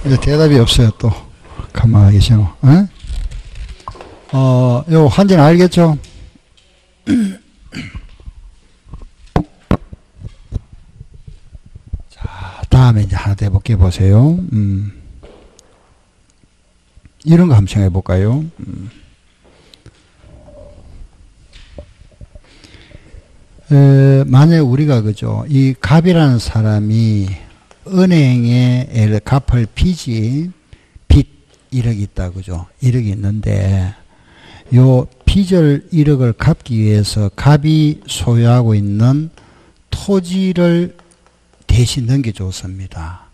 이제 대답이 없어요, 또. 가만히 계시노. 요 한지는 알겠죠? 자, 다음에 이제 하나 더 해볼게 보세요. 이런 거 한번 생각해 볼까요? 만약에 우리가 그죠, 이 갑이라는 사람이 은행에 갚을 빚이 1억이 있다 그죠, 1억이 있는데 요 빚을 1억을 갚기 위해서 갑이 소유하고 있는 토지를 대신 넘겨줬습니다.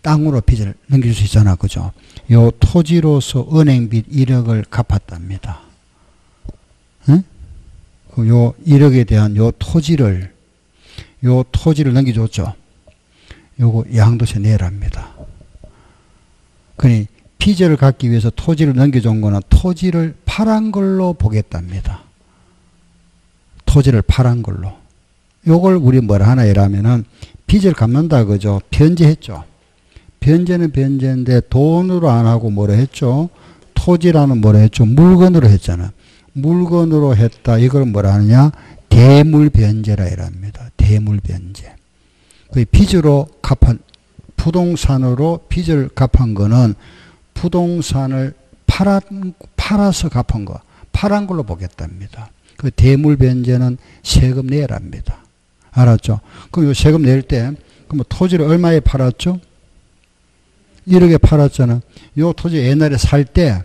땅으로 빚을 넘길 수 있잖아 그죠. 요 토지로서 은행 빚 1억을 갚았답니다. 응? 요 1억에 대한 요 토지를 넘겨줬죠. 요거 양도세 내랍니다. 그러니 빚을 갚기 위해서 토지를 넘겨준 거는 토지를 팔은 걸로 보겠답니다. 토지를 팔은 걸로. 요걸 우리 뭐라 하나 이라면은 빚을 갚는다 그죠. 변제했죠. 변제는 변제인데 돈으로 안 하고 뭐라 했죠. 토지라는 뭐라 했죠. 물건으로 했잖아. 물건으로 했다. 이걸 뭐라 하느냐. 대물변제라 이랍니다. 대물변제. 그 빚으로 갚은, 부동산으로 빚을 갚은 거는 부동산을 팔아서 갚은 거, 팔은 걸로 보겠답니다. 그 대물변제는 세금 내랍니다. 알았죠? 그럼 요 세금 낼 때, 그럼 토지를 얼마에 팔았죠? 1억에 팔았잖아. 요 토지 옛날에 살 때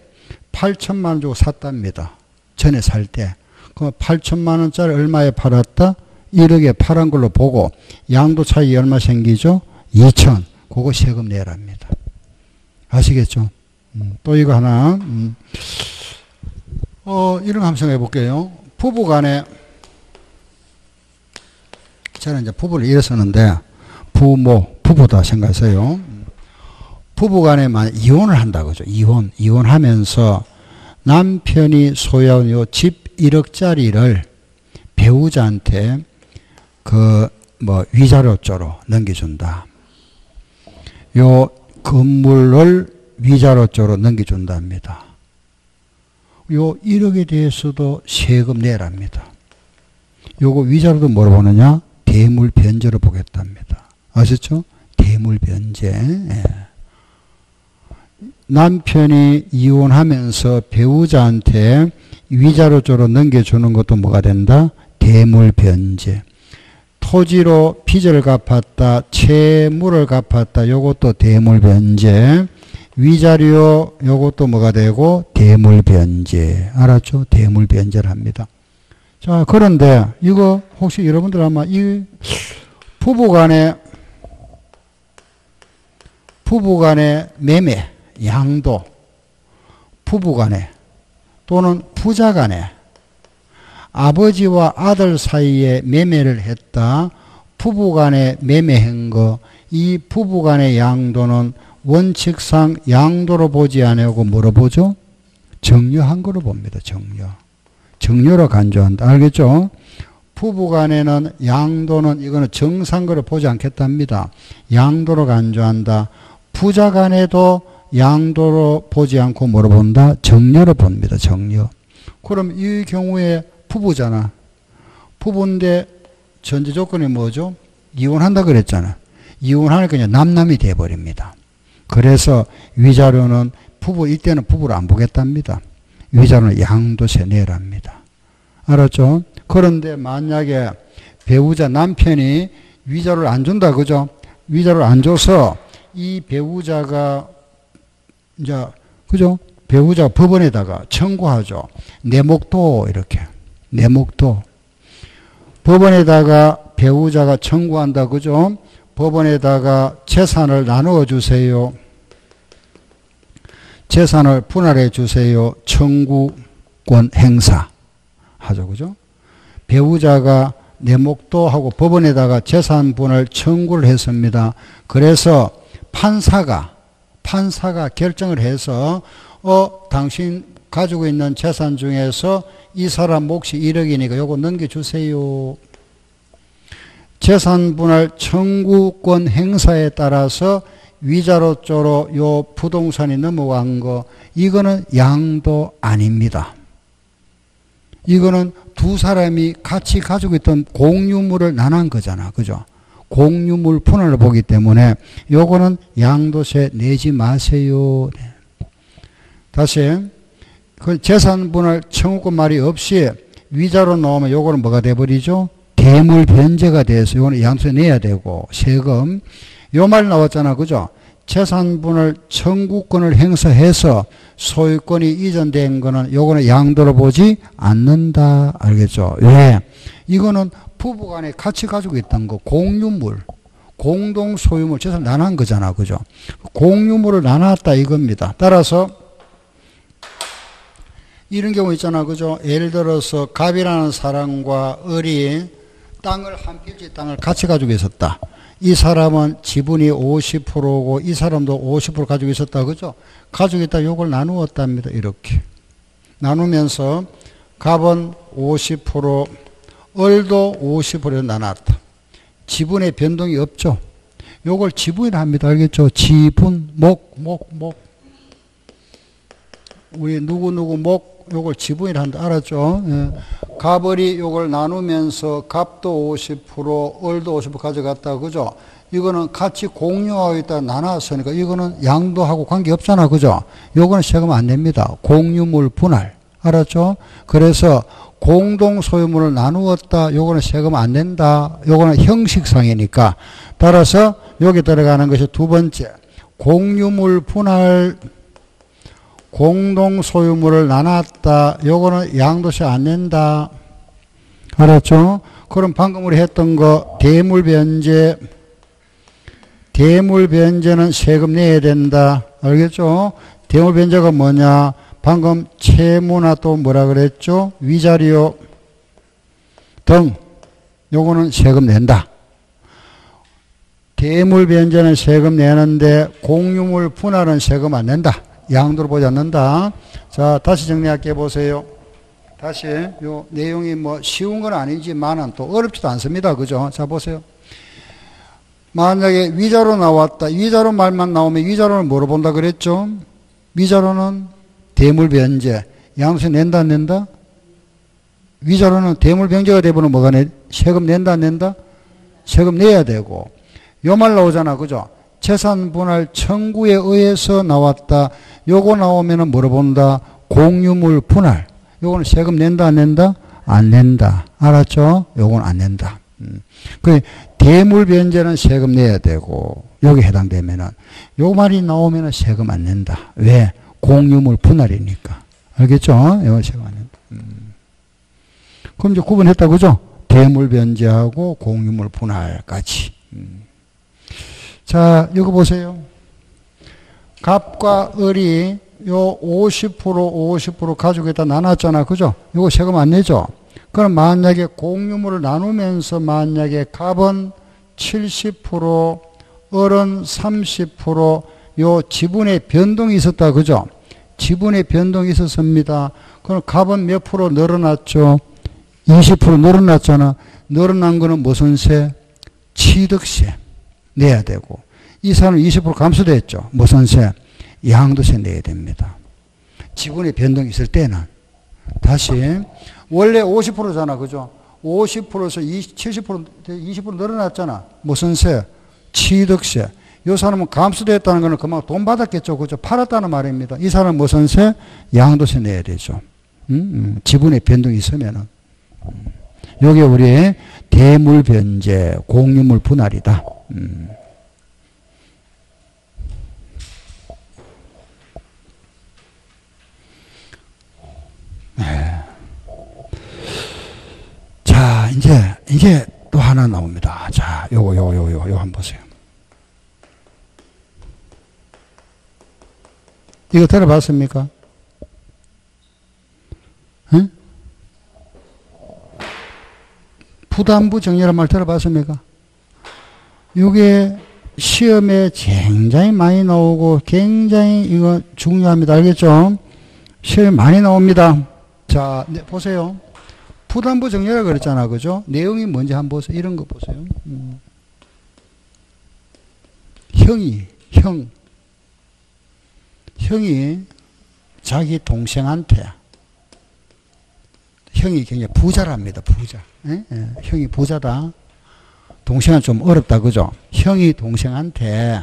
8천만 원 주고 샀답니다. 전에 살 때. 그럼 8천만 원짜리 얼마에 팔았다? 1억에 팔은 걸로 보고 양도 차익이 얼마 생기죠? 2천. 그거 세금 내랍니다. 아시겠죠? 또 이거 하나. 이런 거 한번 생각해 볼게요. 부부 간에, 저는 이제 부부를 일어서는데, 부부다 생각하세요. 부부 간에 만 이혼을 한다, 그죠? 이혼하면서 남편이 소유한 요 집 1억짜리를 배우자한테 위자료조로 넘겨준다. 요 건물을 위자료조로 넘겨준답니다. 요 1억에 대해서도 세금 내랍니다. 요거 위자료도 뭐로 보느냐? 대물변제로 보겠답니다. 아셨죠? 대물변제. 예. 남편이 이혼하면서 배우자한테 위자료조로 넘겨주는 것도 뭐가 된다? 대물변제. 토지로 빚을 갚았다, 채무를 갚았다, 요것도 대물변제. 위자료, 요것도 뭐가 되고? 대물변제. 알았죠? 대물변제를 합니다. 자, 그런데 이거 혹시 여러분들 아마 이 부부간의 매매, 양도, 부부간에 또는 부자간에 아버지와 아들 사이에 매매를 했다. 부부간에 매매한 거, 이 부부간의 양도는 원칙상 양도로 보지 않고 뭐로 보죠? 정려한 거로 봅니다. 정려로 간주한다. 알겠죠? 부부간에는 양도는 이거는 정상거로 보지 않겠답니다. 양도로 간주한다. 부자간에도 양도로 보지 않고 뭐로 본다? 정려로 봅니다. 정려. 그럼 이 경우에 부부잖아. 부부인데 전제 조건이 뭐죠? 이혼한다 그랬잖아. 이혼하니까 그냥 남남이 돼버립니다. 그래서 위자료는 이때는 부부를 안 보겠답니다. 위자료는 양도세 내랍니다. 알았죠? 그런데 만약에 배우자 남편이 위자료를 안 준다 그죠? 위자료를 안 줘서 이 배우자가 이제 그죠? 배우자가 법원에다가 청구하죠. 내목도 이렇게. 내목도. 법원에다가 배우자가 청구한다 그죠? 법원에다가 재산을 나누어 주세요. 재산을 분할해 주세요. 청구권 행사 하죠. 그죠? 배우자가 내목도 하고 법원에다가 재산 분할 청구를 했습니다. 그래서 판사가 결정을 해서 당신 가지고 있는 재산 중에서 이 사람 몫이 1억이니까 요거 넘겨주세요. 재산 분할 청구권 행사에 따라서 위자료 쪽으로 요 부동산이 넘어간 거, 이거는 양도 아닙니다. 이거는 두 사람이 같이 가지고 있던 공유물을 나눈 거잖아. 그죠? 공유물 분할을 보기 때문에 요거는 양도세 내지 마세요. 네. 다시, 그 재산 분할 청구권 말이 없이 위자료 나오면 요거는 뭐가 돼버리죠? 대물 변제가 돼서 요거는 양도세 내야 되고, 세금. 요 말 나왔잖아. 그죠? 재산분할 청구권을 행사해서 소유권이 이전된 거는 요거는 양도로 보지 않는다. 알겠죠? 왜? 이거는 부부간에 같이 가지고 있던 거, 공유물, 공동 소유물, 재산 나눈 거잖아. 그죠? 공유물을 나눴다 이겁니다. 따라서 이런 경우 있잖아. 그죠? 예를 들어서 갑이라는 사람과 을이 땅을 한 필지 땅을 같이 가지고 있었다. 이 사람은 지분이 50%고 이 사람도 50% 가지고 있었다. 그죠? 가지고 있다 요걸 나누었답니다. 이렇게. 나누면서 갑은 50%, 을도 50% 나눴다. 지분의 변동이 없죠. 요걸 지분이라 합니다. 알겠죠? 지분, 목. 우리 누구누구 목, 요걸 지분이라 한다. 알았죠? 예. 갑을이 요걸 나누면서 갑도 50%, 을도 50% 가져갔다. 그죠? 이거는 같이 공유하고 있다 나눴으니까 이거는 양도하고 관계없잖아. 그죠? 요거는 세금 안 냅니다. 공유물 분할. 알았죠? 그래서 공동 소유물을 나누었다. 요거는 세금 안 낸다. 요거는 형식상이니까. 따라서 여기 들어가는 것이 두 번째. 공유물 분할, 공동 소유물을 나눴다. 요거는 양도세 안 낸다. 알았죠? 그럼 방금 우리 했던 거 대물 변제. 대물 변제는 세금 내야 된다. 알겠죠? 대물 변제가 뭐냐? 방금 채무나 또 뭐라 그랬죠? 위자료 등 요거는 세금 낸다. 대물 변제는 세금 내는데 공유물 분할은 세금 안 낸다. 양도로 보지 않는다. 자, 다시 정리할게 보세요. 다시 요 내용이 뭐 쉬운 건 아니지만은 또 어렵지도 않습니다. 그죠? 자, 보세요. 만약에 위자료 나왔다. 위자료 말만 나오면 위자료는 뭐로 본다 그랬죠? 위자료는 대물 변제. 양도세 낸다 안 낸다? 위자료는 대물 변제가 되면 뭐가 내? 세금 낸다 안 낸다? 세금 내야 되고. 요 말 나오잖아. 그죠? 재산 분할 청구에 의해서 나왔다. 요거 나오면은 뭐로 본다? 공유물 분할. 요거는 세금 낸다 안 낸다? 안 낸다. 알았죠? 요건 안 낸다. 그 대물 변제는 세금 내야 되고 여기 해당되면은 요 말이 나오면은 세금 안 낸다. 왜? 공유물 분할이니까. 알겠죠? 요건 세금 안 낸다. 그럼 이제 구분했다. 그죠? 대물 변제하고 공유물 분할까지. 자, 이거 보세요. 갑과 을이 요 50% 가지고 있다 나눴잖아. 그죠? 이거 세금 안 내죠? 그럼 만약에 공유물을 나누면서 만약에 갑은 70%, 을은 30%요 지분의 변동이 있었다. 그죠? 지분의 변동이 있었습니다. 그럼 갑은 몇 프로 늘어났죠? 20% 늘어났잖아. 늘어난 거는 무슨 세? 취득세. 내야 되고 이 사람은 20% 감소됐죠. 무슨 세? 양도세 내야 됩니다. 지분의 변동이 있을 때는 다시 원래 50%잖아. 그죠? 50%에서 70% 20% 늘어났잖아. 무슨 세? 취득세. 이 사람은 감소됐다는 거는 그만큼 돈 받았겠죠. 그죠? 팔았다는 말입니다. 이 사람은 무슨 세? 양도세 내야 되죠. 지분의 변동이 있으면은 여기 우리의 대물 변제, 공유물 분할이다. 네. 자, 이제 또 하나 나옵니다. 자, 요거 한번 보세요. 이거 들어봤습니까? 응? 부담부 정리란 말 들어봤습니까? 이게 시험에 굉장히 많이 나오고 굉장히 이거 중요합니다. 알겠죠? 시험에 많이 나옵니다. 자, 네, 보세요. 부담부 정리라 그랬잖아. 그죠? 내용이 뭔지 한번 보세요. 이런 거 보세요. 형이 자기 동생한테, 형이 굉장히 부자랍니다. 부자. 예? 예. 형이 부자다. 동생은 좀 어렵다. 그죠? 형이 동생한테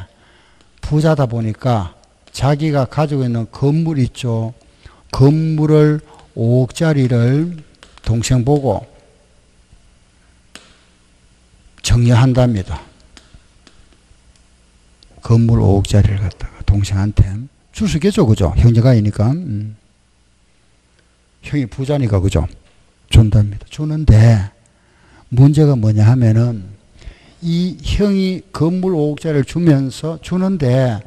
부자다 보니까 자기가 가지고 있는 건물 있죠. 건물을 5억짜리를 동생 보고 정려한답니다. 건물 5억짜리를 갖다가 동생한테 줄 수 있겠죠. 그죠? 형제가이니까. 형이 부자니까. 그죠? 준답니다. 주는데 문제가 뭐냐 하면은 이 형이 건물 5억짜리를 주는데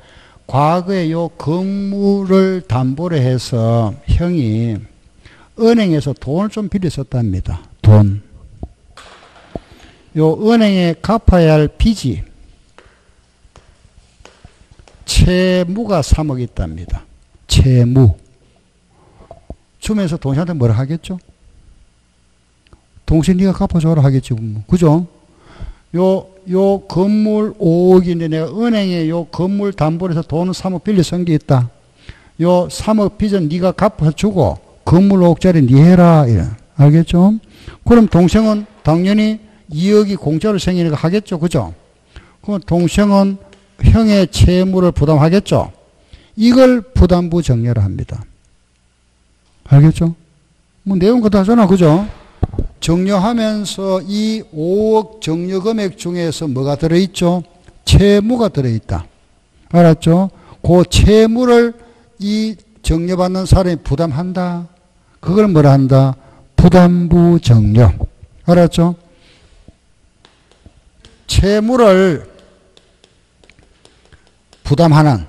과거에 요 건물을 담보로 해서 형이 은행에서 돈을 좀 빌렸었답니다. 돈. 요 은행에 갚아야 할 빚이 채무가 3억 있답니다. 채무. 주면서 동생한테 뭐라 하겠죠? 동생 네가 갚아줘라 하겠지. 그죠? 요 건물 5억인데 내가 은행에 요 건물 담보로 해서 돈 3억 빌려 쓴 게 있다. 요 3억 빚은 네가 갚아주고 건물 5억짜리 네 해라. 이래. 알겠죠? 그럼 동생은 당연히 2억이 공짜로 생기니까 하겠죠. 그죠? 그럼 동생은 형의 채무를 부담하겠죠. 이걸 부담부 정려를 합니다. 알겠죠? 뭐 내용 그다 하잖아. 그죠? 정려하면서 이 5억 정려 금액 중에서 뭐가 들어있죠? 채무가 들어있다. 알았죠? 그 채무를 이 정려받는 사람이 부담한다. 그걸 뭐라 한다? 부담부 정려. 알았죠? 채무를 부담하는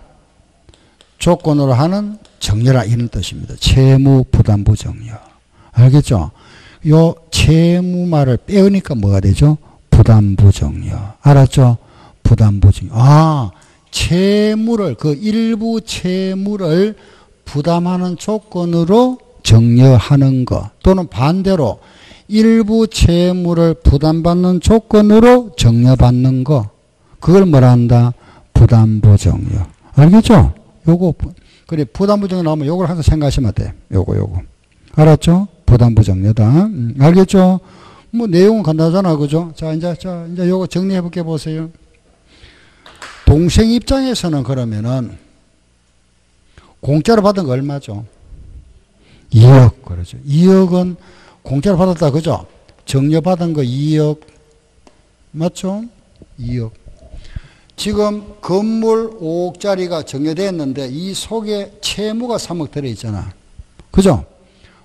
조건으로 하는 정려라 이런 뜻입니다. 채무 부담부 정려. 알겠죠? 요 채무 말을 빼으니까 뭐가 되죠? 부담부 정려. 알았죠? 부담부 정려. 아, 채무를, 그 일부 채무를 부담하는 조건으로 정려하는 것. 또는 반대로 일부 채무를 부담받는 조건으로 정려받는 것. 그걸 뭐라 한다? 부담부 정려. 알겠죠? 요거, 그래, 부담부 정려 나오면 요걸 항상 생각하시면 돼. 요거. 알았죠? 부담부 정려다. 알겠죠? 뭐, 내용은 간단하잖아. 그죠? 자, 이제 요거 정리해 볼게 보세요. 동생 입장에서는 그러면은, 공짜로 받은 거 얼마죠? 2억. 그러죠. 2억은 공짜로 받았다. 그죠? 정려받은 거 2억. 맞죠? 2억. 지금 건물 5억짜리가 정려됐는데 이 속에 채무가 3억 들어있잖아. 그죠?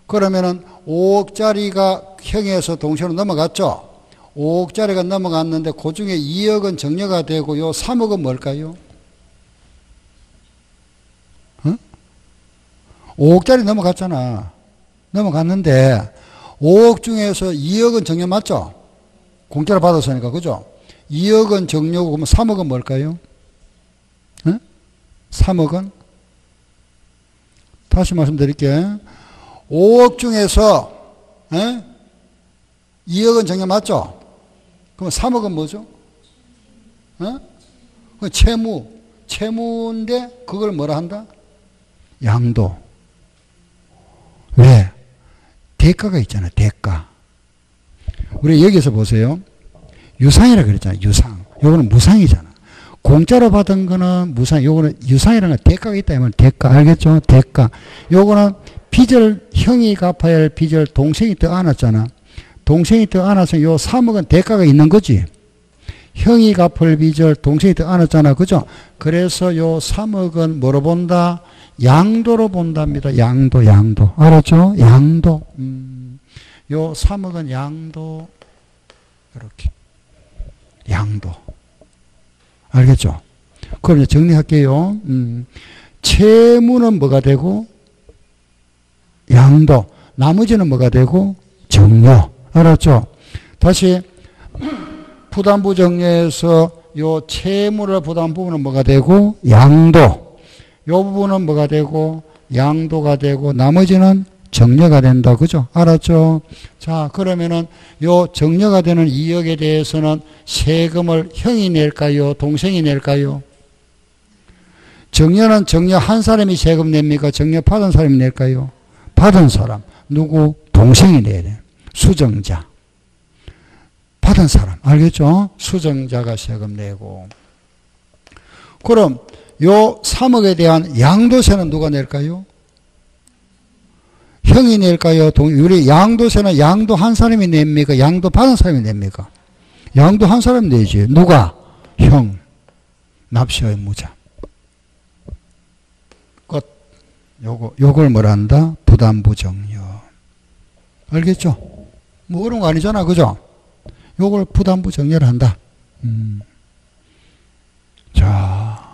그러면은 5억짜리가 형에서 동생으로 넘어갔죠? 5억짜리가 넘어갔는데 그 중에 2억은 정려가 되고 요 3억은 뭘까요? 5억짜리 넘어갔잖아. 넘어갔는데 5억 중에서 2억은 정려 맞죠? 공짜로 받았으니까. 그죠? 2억은 정려고 그러면 3억은 뭘까요? 3억은? 다시 말씀드릴게요. 5억 중에서 2억은 정려 맞죠? 그럼 3억은 뭐죠? 채무인데 그걸 뭐라 한다? 양도. 왜? 대가가 있잖아요. 대가. 우리 여기서 보세요. 유상이라 그랬잖아요. 유상. 요거는 무상이잖아. 공짜로 받은 거는 무상. 요거는 유상이라는 건 대가가 있다. 하면 대가. 알겠죠? 대가. 요거는 빚을 형이 갚아야 할 빚을 동생이 더 안았잖아. 동생이 더 안아서 요 3억은 대가가 있는 거지. 형이 갚을 빚을 동생이 더 안았잖아. 그죠? 그래서 요 3억은 뭐로 본다? 양도로 본답니다. 양도. 알았죠? 양도. 요 3억은 양도. 이렇게. 양도. 알겠죠? 그럼 이제 정리할게요. 채무는 뭐가 되고? 양도. 나머지는 뭐가 되고? 정려. 알았죠? 다시 부담부 정려에서 요 채무를 부담 부분은 뭐가 되고? 양도. 요 부분은 뭐가 되고? 양도가 되고 나머지는 정려가 된다. 그죠? 알았죠? 자, 그러면은 요 정려가 되는 2억에 대해서는 세금을 형이 낼까요? 동생이 낼까요? 정려는 정려 한 사람이 세금 냅니까? 정려 받은 사람이 낼까요? 받은 사람. 누구? 동생이 내야 돼. 수정자. 받은 사람. 알겠죠? 수정자가 세금 내고. 그럼 요 3억에 대한 양도세는 누가 낼까요? 형이 낼까요? 우리 양도세는 양도 한 사람이 냅니까? 양도 받은 사람이 냅니까? 양도 한 사람이 내지. 누가? 형. 납시 의무자. 끝. 요걸 뭐라 한다? 부담부 정려. 알겠죠? 뭐 어려운 거 아니잖아. 그죠? 요걸 부담부 정려를 한다. 자.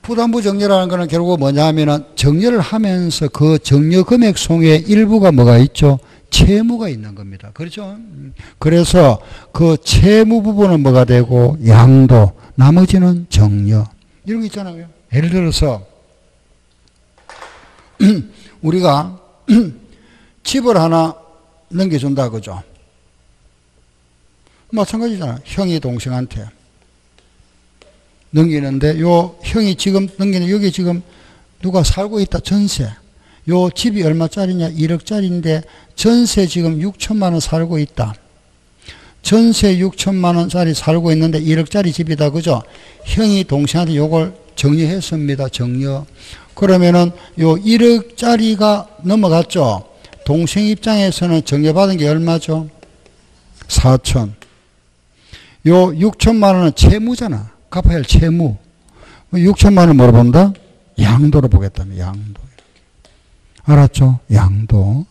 부담부 정려라는 거는 결국 뭐냐 하면은 정려를 하면서 그 정려 금액 속에 일부가 뭐가 있죠? 채무가 있는 겁니다. 그렇죠? 그래서 그 채무 부분은 뭐가 되고 양도, 나머지는 정려. 이런 거 있잖아요. 예를 들어서 우리가 집을 하나 넘겨준다 그죠? 마찬가지잖아. 형이 동생한테 넘기는데 요 형이 지금 넘기는 여기 지금 누가 살고 있다. 전세. 요 집이 얼마짜리냐? 1억짜리인데 전세 지금 6천만 원 살고 있다. 전세 6천만 원짜리 살고 있는데 1억짜리 집이다. 그죠? 형이 동생한테 요걸 정리했습니다. 정려. 그러면은 요 1억짜리가 넘어갔죠. 동생 입장에서는 정려받은 게 얼마죠? 4천. 요 6천만 원은 채무잖아. 갚아야 할 채무. 6천만 원 뭐로 본다? 양도로 보겠다며. 양도. 알았죠? 양도.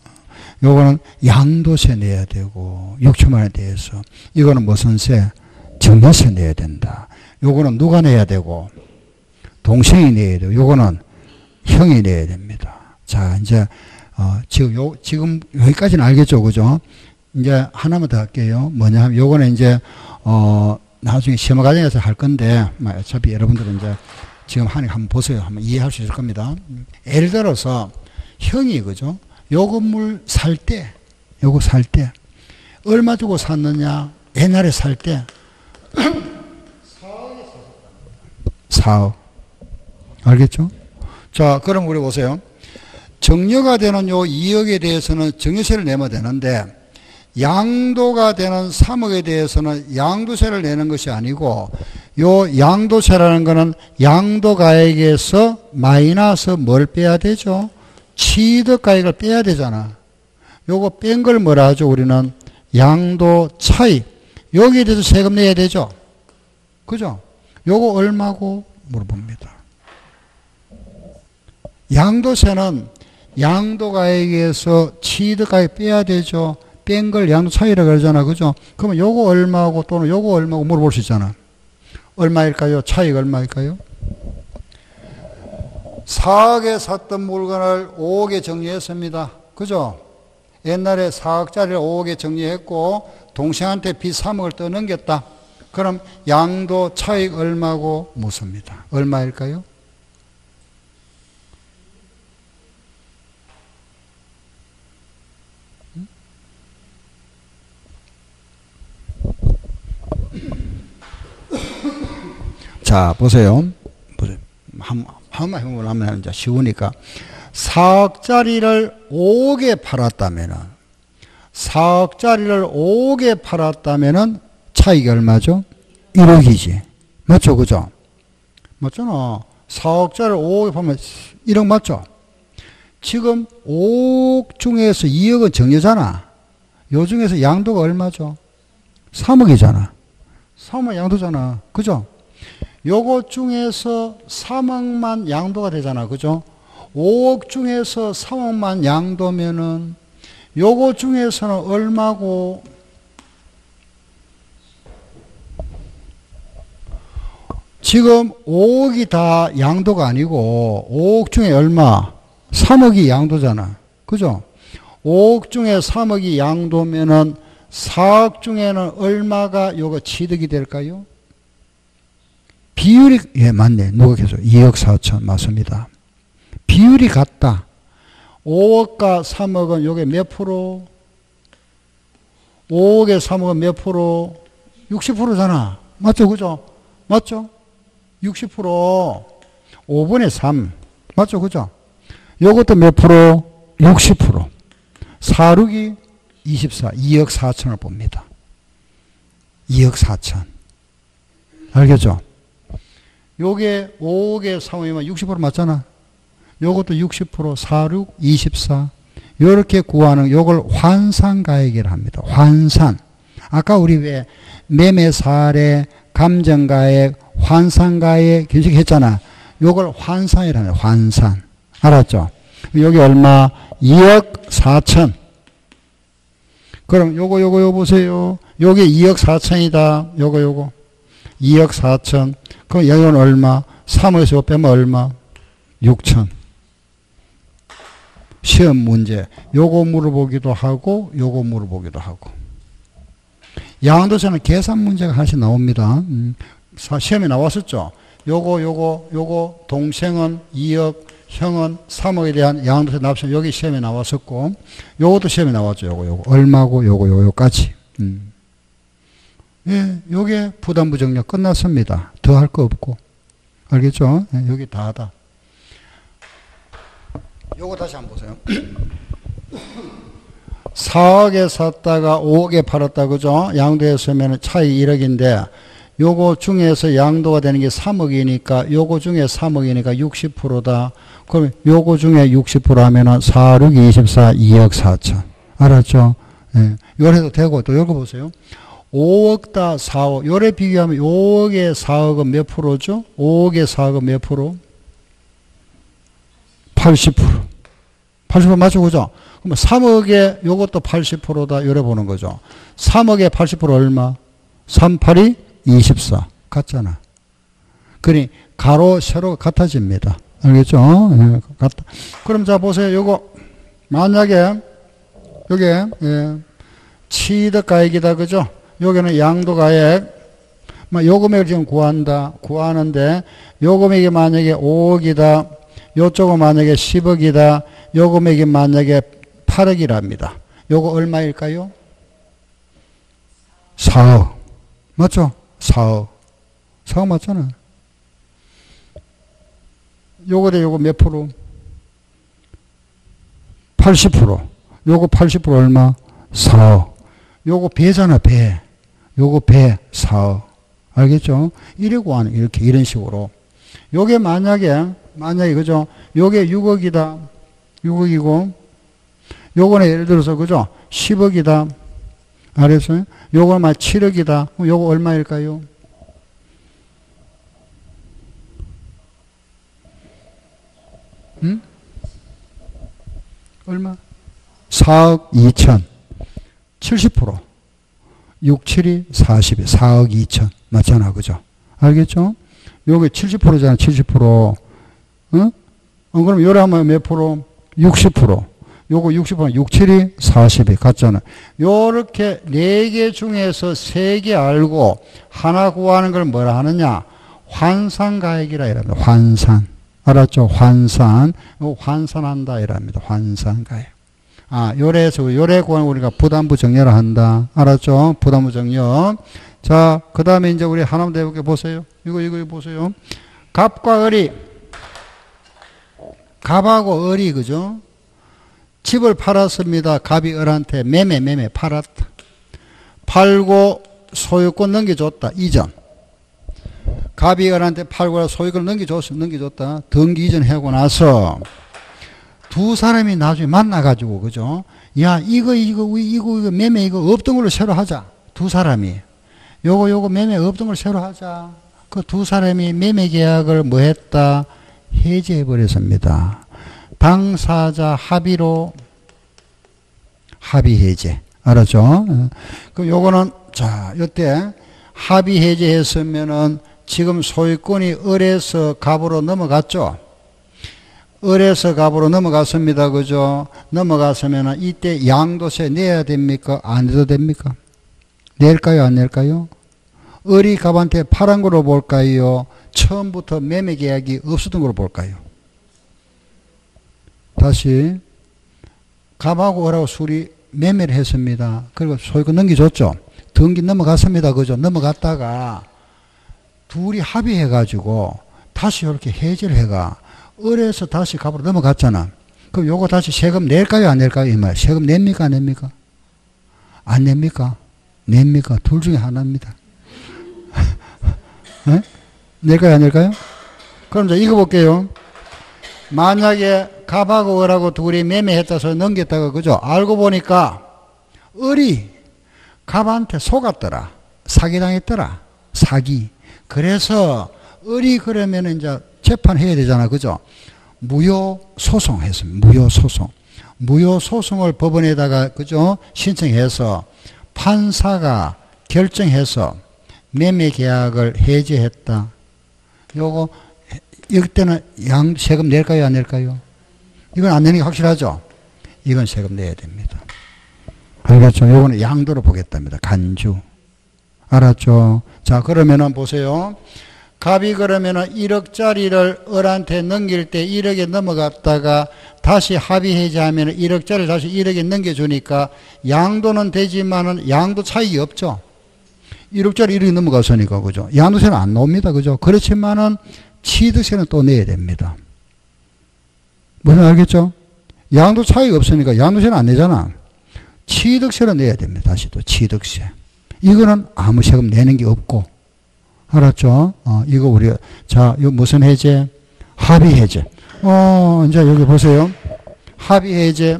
요거는 양도세 내야 되고 6천만 원에 대해서 이거는 무슨 세? 정려세 내야 된다. 요거는 누가 내야 되고 동생이 내야 되고 요거는 형이 내야 됩니다. 자, 이제 지금 여기까지는 알겠죠? 그죠? 이제 하나만 더 할게요. 뭐냐 하면 요거는 이제 나중에 시험 과정에서 할 건데 어차피 여러분들은 이제 지금 한번 보세요. 한번 이해할 수 있을 겁니다. 예를 들어서 형이 그죠? 요 건물 살 때, 요거 살 때 얼마 주고 샀느냐? 옛날에 살 때 4억. 알겠죠? 자, 그럼 우리 보세요. 정려가 되는 요 2억에 대해서는 정려세를 내면 되는데 양도가 되는 3억에 대해서는 양도세를 내는 것이 아니고 요 양도세라는 거는 양도가액에서 마이너스 뭘 빼야 되죠? 취득가액을 빼야 되잖아. 요거 뺀 걸 뭐라 하죠? 우리는 양도 차익. 여기에 대해서 세금 내야 되죠? 그죠? 요거 얼마고 물어봅니다. 양도세는 양도가액에서 취득가액 빼야 되죠? 뺀 걸 양도 차익이라고 그러잖아. 그죠? 그러면 요거 얼마고 또는 요거 얼마고 물어볼 수 있잖아. 얼마일까요? 차익 얼마일까요? 4억에 샀던 물건을 5억에 정리했습니다. 그죠? 옛날에 4억짜리를 5억에 정리했고 동생한테 빚 3억을 떠넘겼다. 그럼 양도 차익 얼마고 묻습니다. 얼마일까요? 자, 보세요. 한번 해보면 이제 쉬우니까. 4억짜리를 5억에 팔았다면은, 4억짜리를 5억에 팔았다면은 차익이 얼마죠? 1억이지. 맞죠? 그죠? 맞잖아. 4억짜리를 5억에 팔면 1억 맞죠? 지금 5억 중에서 2억은 정려잖아. 요 중에서 양도가 얼마죠? 3억이잖아. 3억 양도잖아. 그죠? 요것 중에서 3억만 양도가 되잖아. 그죠? 5억 중에서 3억만 양도면은 요것 중에서는 얼마고 지금 5억이 다 양도가 아니고 5억 중에 얼마? 3억이 양도잖아. 그죠? 5억 중에 3억이 양도면은 4억 중에는 얼마가 요거 취득이 될까요? 비율이, 예, 맞네. 누가 계속 2억 4천. 맞습니다. 비율이 같다. 5억과 3억은 요게 몇 프로? 5억에 3억은 몇 프로? 60%잖아. 맞죠? 그죠? 맞죠? 60%. 5분의 3. 맞죠? 그죠? 요것도 몇 프로? 60%. 4룩이 24. 2억 4천을 봅니다. 2억 4천. 알겠죠? 요게 5억에 3억이면 60% 맞잖아. 요것도 60%, 46, 24. 요렇게 구하는 요걸 환산가액이라 합니다. 환산. 아까 우리 왜 매매사례, 감정가액, 환산가액 규칙했잖아. 요걸 환산이라 합니다. 환산. 알았죠? 여기 얼마? 2억 4천. 그럼 요거 보세요. 요게 2억 4천이다. 요거. 2억 4천. 그럼 여기는 얼마? 3억에서 5 빼면 얼마? 6천. 시험 문제. 요거 물어보기도 하고, 요거 물어보기도 하고. 양도세는 계산 문제가 하나씩 나옵니다. 시험에 나왔었죠? 요거, 동생은 2억, 형은 3억에 대한 양도세 납세, 여기 시험에 나왔었고, 요것도 시험에 나왔죠. 요거. 얼마고, 요거까지. 예, 요게 부담부 정리가 끝났습니다. 더 할 거 없고. 알겠죠? 예, 여기 다다. 요거 다시 한번 보세요. 4억에 샀다가 5억에 팔았다, 그죠? 양도했으면 차이 1억인데, 요거 중에서 양도가 되는 게 3억이니까, 요거 중에 3억이니까 60%다. 그럼 요거 중에 60% 하면은 4, 6, 24, 2억 4천. 알았죠? 예. 요래 해도 되고, 또 요거 보세요. 5억 다 4억. 요래 비교하면 5억에 4억은 몇 프로죠? 5억에 4억은 몇 프로? 80%. 80% 맞죠? 그죠? 그럼 3억에 요것도 80%다. 요래 보는 거죠. 3억에 80% 얼마? 3, 8이 24. 같잖아. 그러니 가로, 세로가 같아집니다. 알겠죠? 예, 같다. 그럼 자, 보세요. 요거, 만약에, 요게, 예, 취득가액이다. 그죠? 여기는 양도가액. 요 금액을 지금 구하는데, 요 금액이 만약에 5억이다. 요쪽은 만약에 10억이다. 요 금액이 만약에 8억이랍니다. 요거 얼마일까요? 4억. 맞죠? 4억. 4억 맞잖아. 요거 대 요거 몇 프로? 80%. 요거 80% 얼마? 4억. 요거 배잖아, 배. 요거 배 4억. 알겠죠? 이래 구하는, 이렇게, 이런 식으로. 요게 만약에, 그죠? 요게 6억이다. 6억이고, 요거는 예를 들어서, 그죠? 10억이다. 알았어요? 요거는 막 7억이다. 요거 얼마일까요? 응? 얼마? 4억 2천. 70%. 6, 7이 40이 4억 2천. 맞잖아. 그죠? 알겠죠? 요게 70%잖아. 70%. 응? 그럼 요래 하면 몇 프로? 60%. 요거 60%. 6, 7이 40이 같잖아. 요렇게 4개 중에서 3개 알고 하나 구하는 걸 뭐라 하느냐? 환산가액이라 이랍니다. 환산. 알았죠? 환산. 환산한다 이랍니다. 환산가액. 요래 구하는 우리가 부담부 정렬을 한다. 알았죠? 부담부 정렬. 자, 그 다음에 이제 우리 하나만 더 해볼게. 보세요. 이거 보세요. 갑과 을이, 갑하고 을이, 그죠? 집을 팔았습니다. 갑이 을한테 매매 팔았다. 팔고 소유권 넘겨줬다. 이전. 갑이 을한테 팔고 소유권 넘겨줬다. 등기 이전하고 나서 두 사람이 나중에 만나가지고, 그죠? 야, 이거 매매 이거 없던 걸로 새로 하자. 두 사람이. 요거 매매 없던 걸로 새로 하자. 그 두 사람이 매매 계약을 뭐 했다? 해제해버렸습니다. 당사자 합의로 합의 해제. 알았죠? 그럼 요거는, 자, 요때 합의 해제했으면은 지금 소유권이 을에서 갑으로 넘어갔죠? 을에서 갑으로 넘어갔습니다. 그죠? 넘어갔으면 이때 양도세 내야 됩니까? 안 내도 됩니까? 낼까요? 안 낼까요? 을이 갑한테 팔은 거로 볼까요? 처음부터 매매 계약이 없었던 거로 볼까요? 다시 갑하고 을하고 술이 매매를 했습니다. 그리고 소유권 넘겨줬죠? 등기 넘어갔습니다. 그죠? 넘어갔다가 둘이 합의해가지고 다시 이렇게 해지를 해가 을에서 다시 갑으로 넘어갔잖아. 그럼 요거 다시 세금 낼까요 안 낼까요? 이 말. 세금 냅니까 안 냅니까? 안 냅니까? 냅니까? 둘 중에 하나입니다. 네? 낼까요 안 낼까요? 그럼 이제 이거 볼게요. 만약에 갑하고 을하고 둘이 매매했다 소리 넘겼다가 그죠? 알고 보니까 을이 갑한테 속았더라. 사기당했더라. 사기. 그래서 을이 그러면 이제 재판해야 되잖아. 그죠? 무효소송했습니다. 무효소송. 무효소송을 법원에다가 그죠? 신청해서 판사가 결정해서 매매 계약을 해지했다. 요거 이때는 세금 낼까요 안 낼까요? 이건 안 내는 게 확실하죠? 이건 세금 내야 됩니다. 알겠죠? 요거는 양도로 보겠답니다. 간주. 알았죠? 자, 그러면은 보세요. 갑이 그러면은 1억짜리를 을한테 넘길 때 1억에 넘어갔다가 다시 합의 해지하면은 1억짜리를 다시 1억에 넘겨주니까 양도는 되지만은 양도 차익이 없죠. 1억짜리 1억이 넘어갔으니까, 그죠? 양도세는 안 나옵니다. 그죠? 그렇지만은 취득세는 또 내야 됩니다. 무슨 알겠죠? 양도 차익이 없으니까 양도세는 안 내잖아. 취득세를 내야 됩니다. 다시 또 취득세. 이거는 아무 세금 내는 게 없고. 알았죠? 이거 우리가, 자, 이거 무슨 해제? 합의 해제. 이제 여기 보세요. 합의 해제.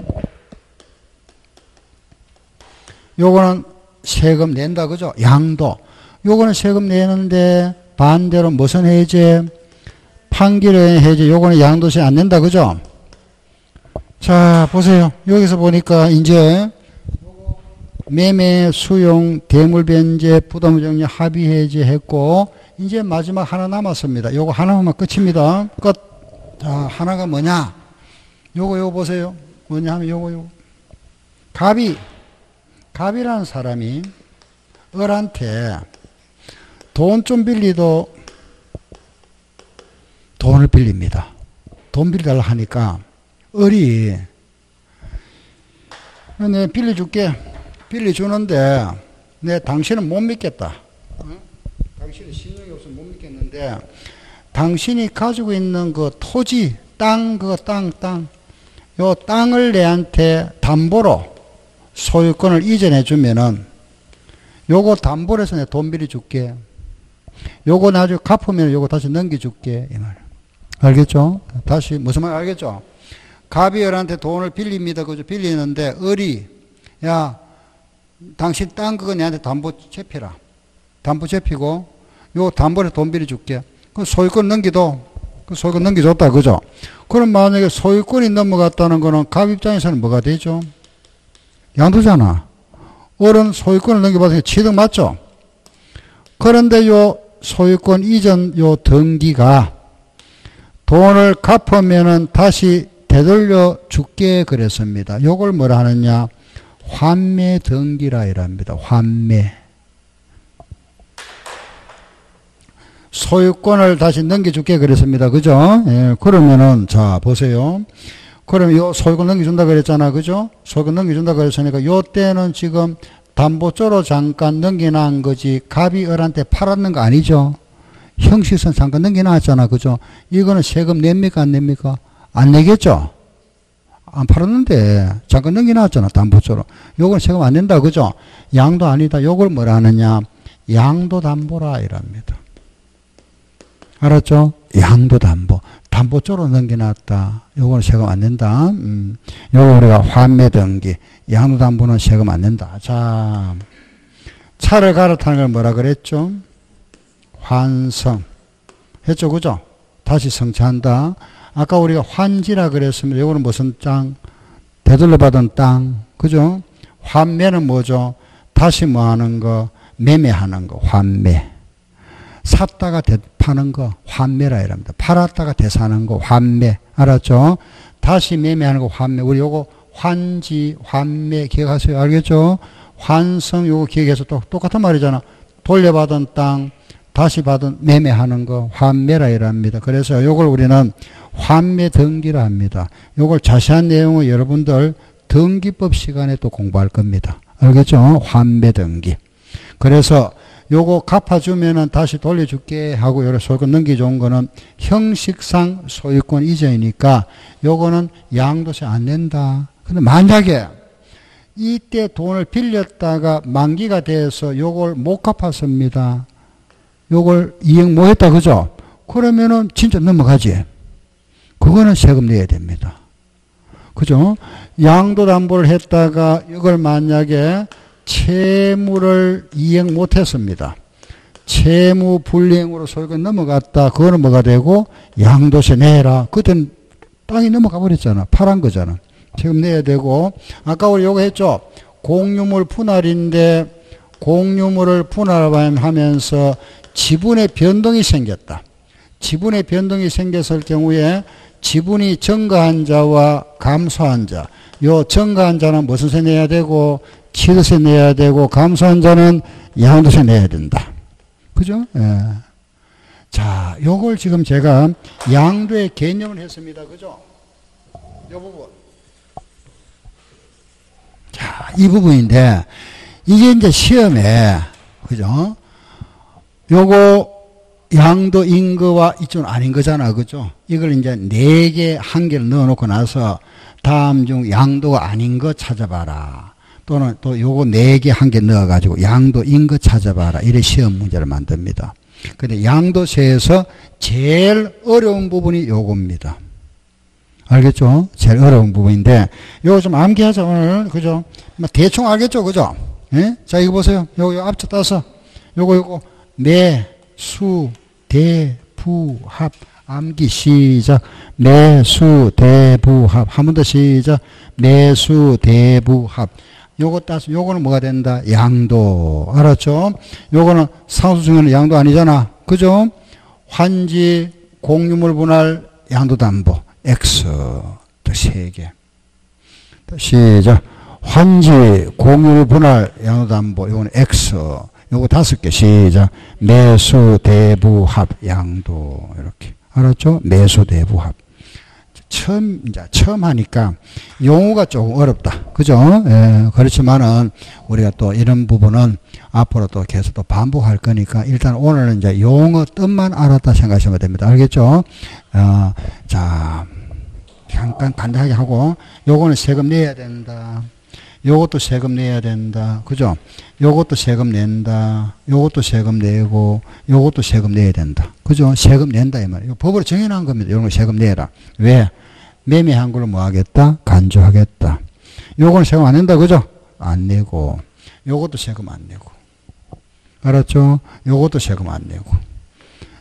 요거는 세금 낸다, 그죠? 양도. 요거는 세금 내는데 반대로 무슨 해제? 판결의 해제. 요거는 양도세 안 낸다, 그죠? 자, 보세요. 여기서 보니까 이제 매매, 수용, 대물변제, 부담정리 합의 해제했고 이제 마지막 하나 남았습니다. 요거 하나만 끝입니다. 끝. 자, 하나가 뭐냐? 요거 보세요. 뭐냐 하면 요거. 갑이라는 사람이 을한테 돈 좀 빌리도 돈을 빌립니다. 돈 빌려달라 하니까 을이 내 빌려줄게. 빌려주는데 내 당신은 못 믿겠다. 당신은 신용이 없으면 못 믿겠는데 당신이 가지고 있는 그 토지, 땅, 요 땅을 내한테 담보로 소유권을 이전해 주면은 요거 담보로 해서 내 돈 빌려줄게. 요거 나중에 갚으면 요거 다시 넘겨줄게. 이 말. 알겠죠? 다시 무슨 말 알겠죠? 갑이 을한테 돈을 빌립니다. 그죠? 빌리는데 을이 야 당신 땅 그거 내한테 담보 잡혀라. 담보 잡히고 요 담보로 돈 빌려줄게. 그 소유권 넘기도 그 소유권 넘겨줬다. 그죠? 그럼 만약에 소유권이 넘어갔다는 거는 갑 입장에서는 뭐가 되죠? 양도잖아. 을은 소유권을 넘겨받으니까 취득 맞죠? 그런데 요 소유권 이전 요 등기가 돈을 갚으면은 다시 되돌려 줄게 그랬습니다. 요걸 뭐라 하느냐? 환매 등기라 이랍니다. 환매. 소유권을 다시 넘겨줄게 그랬습니다. 그죠? 예, 그러면은, 자, 보세요. 그러면 요 소유권 넘겨준다 그랬잖아. 그죠? 소유권 넘겨준다 그랬으니까 요 때는 지금 담보조로 잠깐 넘겨놓은 거지, 갑이 을한테 팔았는 거 아니죠? 형식선 잠깐 넘겨놨잖아. 그죠? 이거는 세금 냅니까? 안 냅니까? 안 내겠죠? 안 팔았는데 잠깐 넘겨놨잖아. 담보조로. 요건 세금 안 낸다. 그죠? 양도 아니다. 요걸 뭐라 하느냐? 양도담보라 이랍니다. 알았죠? 양도담보. 담보조로 넘겨놨다. 요거는 세금 안 낸다. 요거 우리가 환매등기. 양도담보는 세금 안 낸다. 자, 차를 갈아타는 걸 뭐라 그랬죠? 환성. 했죠? 그죠? 다시 성취한다. 아까 우리가 환지라 그랬습니다. 요거는 무슨 땅? 되돌려 받은 땅. 그죠? 환매는 뭐죠? 다시 뭐 하는 거? 매매하는 거. 환매. 샀다가 파는 거. 환매라 이랍니다. 팔았다가 되사는 거. 환매. 알았죠? 다시 매매하는 거. 환매. 우리 요거 환지, 환매 기억하세요? 알겠죠? 환성 요거 기억해서 또 똑같은 말이잖아. 돌려받은 땅. 다시 받은 매매하는 거 환매라 이랍니다. 그래서 요걸 우리는 환매 등기라 합니다. 요걸 자세한 내용을 여러분들 등기법 시간에 또 공부할 겁니다. 알겠죠? 환매 등기. 그래서 요거 갚아주면은 다시 돌려줄게 하고 요래 소유권 넘겨준 거는 형식상 소유권 이전이니까 요거는 양도세 안 낸다. 근데 만약에 이때 돈을 빌렸다가 만기가 돼서 요걸 못 갚았습니다. 요걸 이행 못 했다. 그죠? 그러면은 진짜 넘어가지. 그거는 세금 내야 됩니다. 그죠? 양도담보를 했다가 이걸 만약에 채무를 이행 못 했습니다. 채무 불이행으로 소유권 넘어갔다. 그거는 뭐가 되고 양도세 내라. 그때는 땅이 넘어가 버렸잖아. 팔한 거잖아. 세금 내야 되고, 아까 우리 요거 했죠? 공유물 분할인데 공유물을 분할하면서 지분의 변동이 생겼다. 지분의 변동이 생겼을 경우에 지분이 증가한 자와 감소한 자, 요 증가한 자는 무슨 세 내야 되고 취득세 내야 되고 감소한 자는 양도세 내야 된다. 그죠? 예. 자, 요걸 지금 제가 양도의 개념을 했습니다. 그죠? 요 부분. 자, 이 부분인데 이게 이제 시험에 그죠? 요거 양도 인거와 이쪽은 아닌 거잖아. 그죠? 이걸 이제 4개, 1개를 넣어놓고 나서 다음 중 양도가 아닌 거 찾아봐라. 또는 또 요거 4개, 1개 넣어가지고 양도 인거 찾아봐라. 이래 시험 문제를 만듭니다. 근데 양도세에서 제일 어려운 부분이 요겁니다. 알겠죠? 제일 어려운 부분인데 요거 좀 암기하자 오늘. 그죠? 대충 알겠죠? 그죠? 예? 자, 이거 보세요. 요거 앞쪽 따서 요거 매, 수, 대, 부, 합. 암기 시작. 매수, 대부, 합. 한 번 더 시작. 매수, 대부, 합. 요거 따서 요거는 뭐가 된다? 양도. 알았죠? 요거는 상수증여는 양도 아니잖아. 그죠? 환지, 공유물 분할, 양도담보. X. 또 3개. 또 시작. 환지, 공유물 분할, 양도담보. 요거는 X. 요거 5개. 시작. 매수, 대부, 합, 양도. 이렇게. 알았죠? 매수, 대부, 합. 처음 하니까 용어가 조금 어렵다. 그죠? 예, 그렇지만은 우리가 또 이런 부분은 앞으로 또 계속 또 반복할 거니까 일단 오늘은 이제 용어 뜻만 알았다 생각하시면 됩니다. 알겠죠? 자, 잠깐 간단하게 하고 요거는 세금 내야 된다. 요것도 세금 내야 된다. 그죠? 요것도 세금 낸다. 요것도 세금 내고, 요것도 세금 내야 된다. 그죠? 세금 낸다, 이 말이에요. 법으로 정해놓은 겁니다. 이런 거 세금 내라. 왜? 매매한 걸로 뭐 하겠다? 간주하겠다. 요거는 세금 안 낸다. 그죠? 안 내고, 요것도 세금 안 내고. 알았죠? 요것도 세금 안 내고.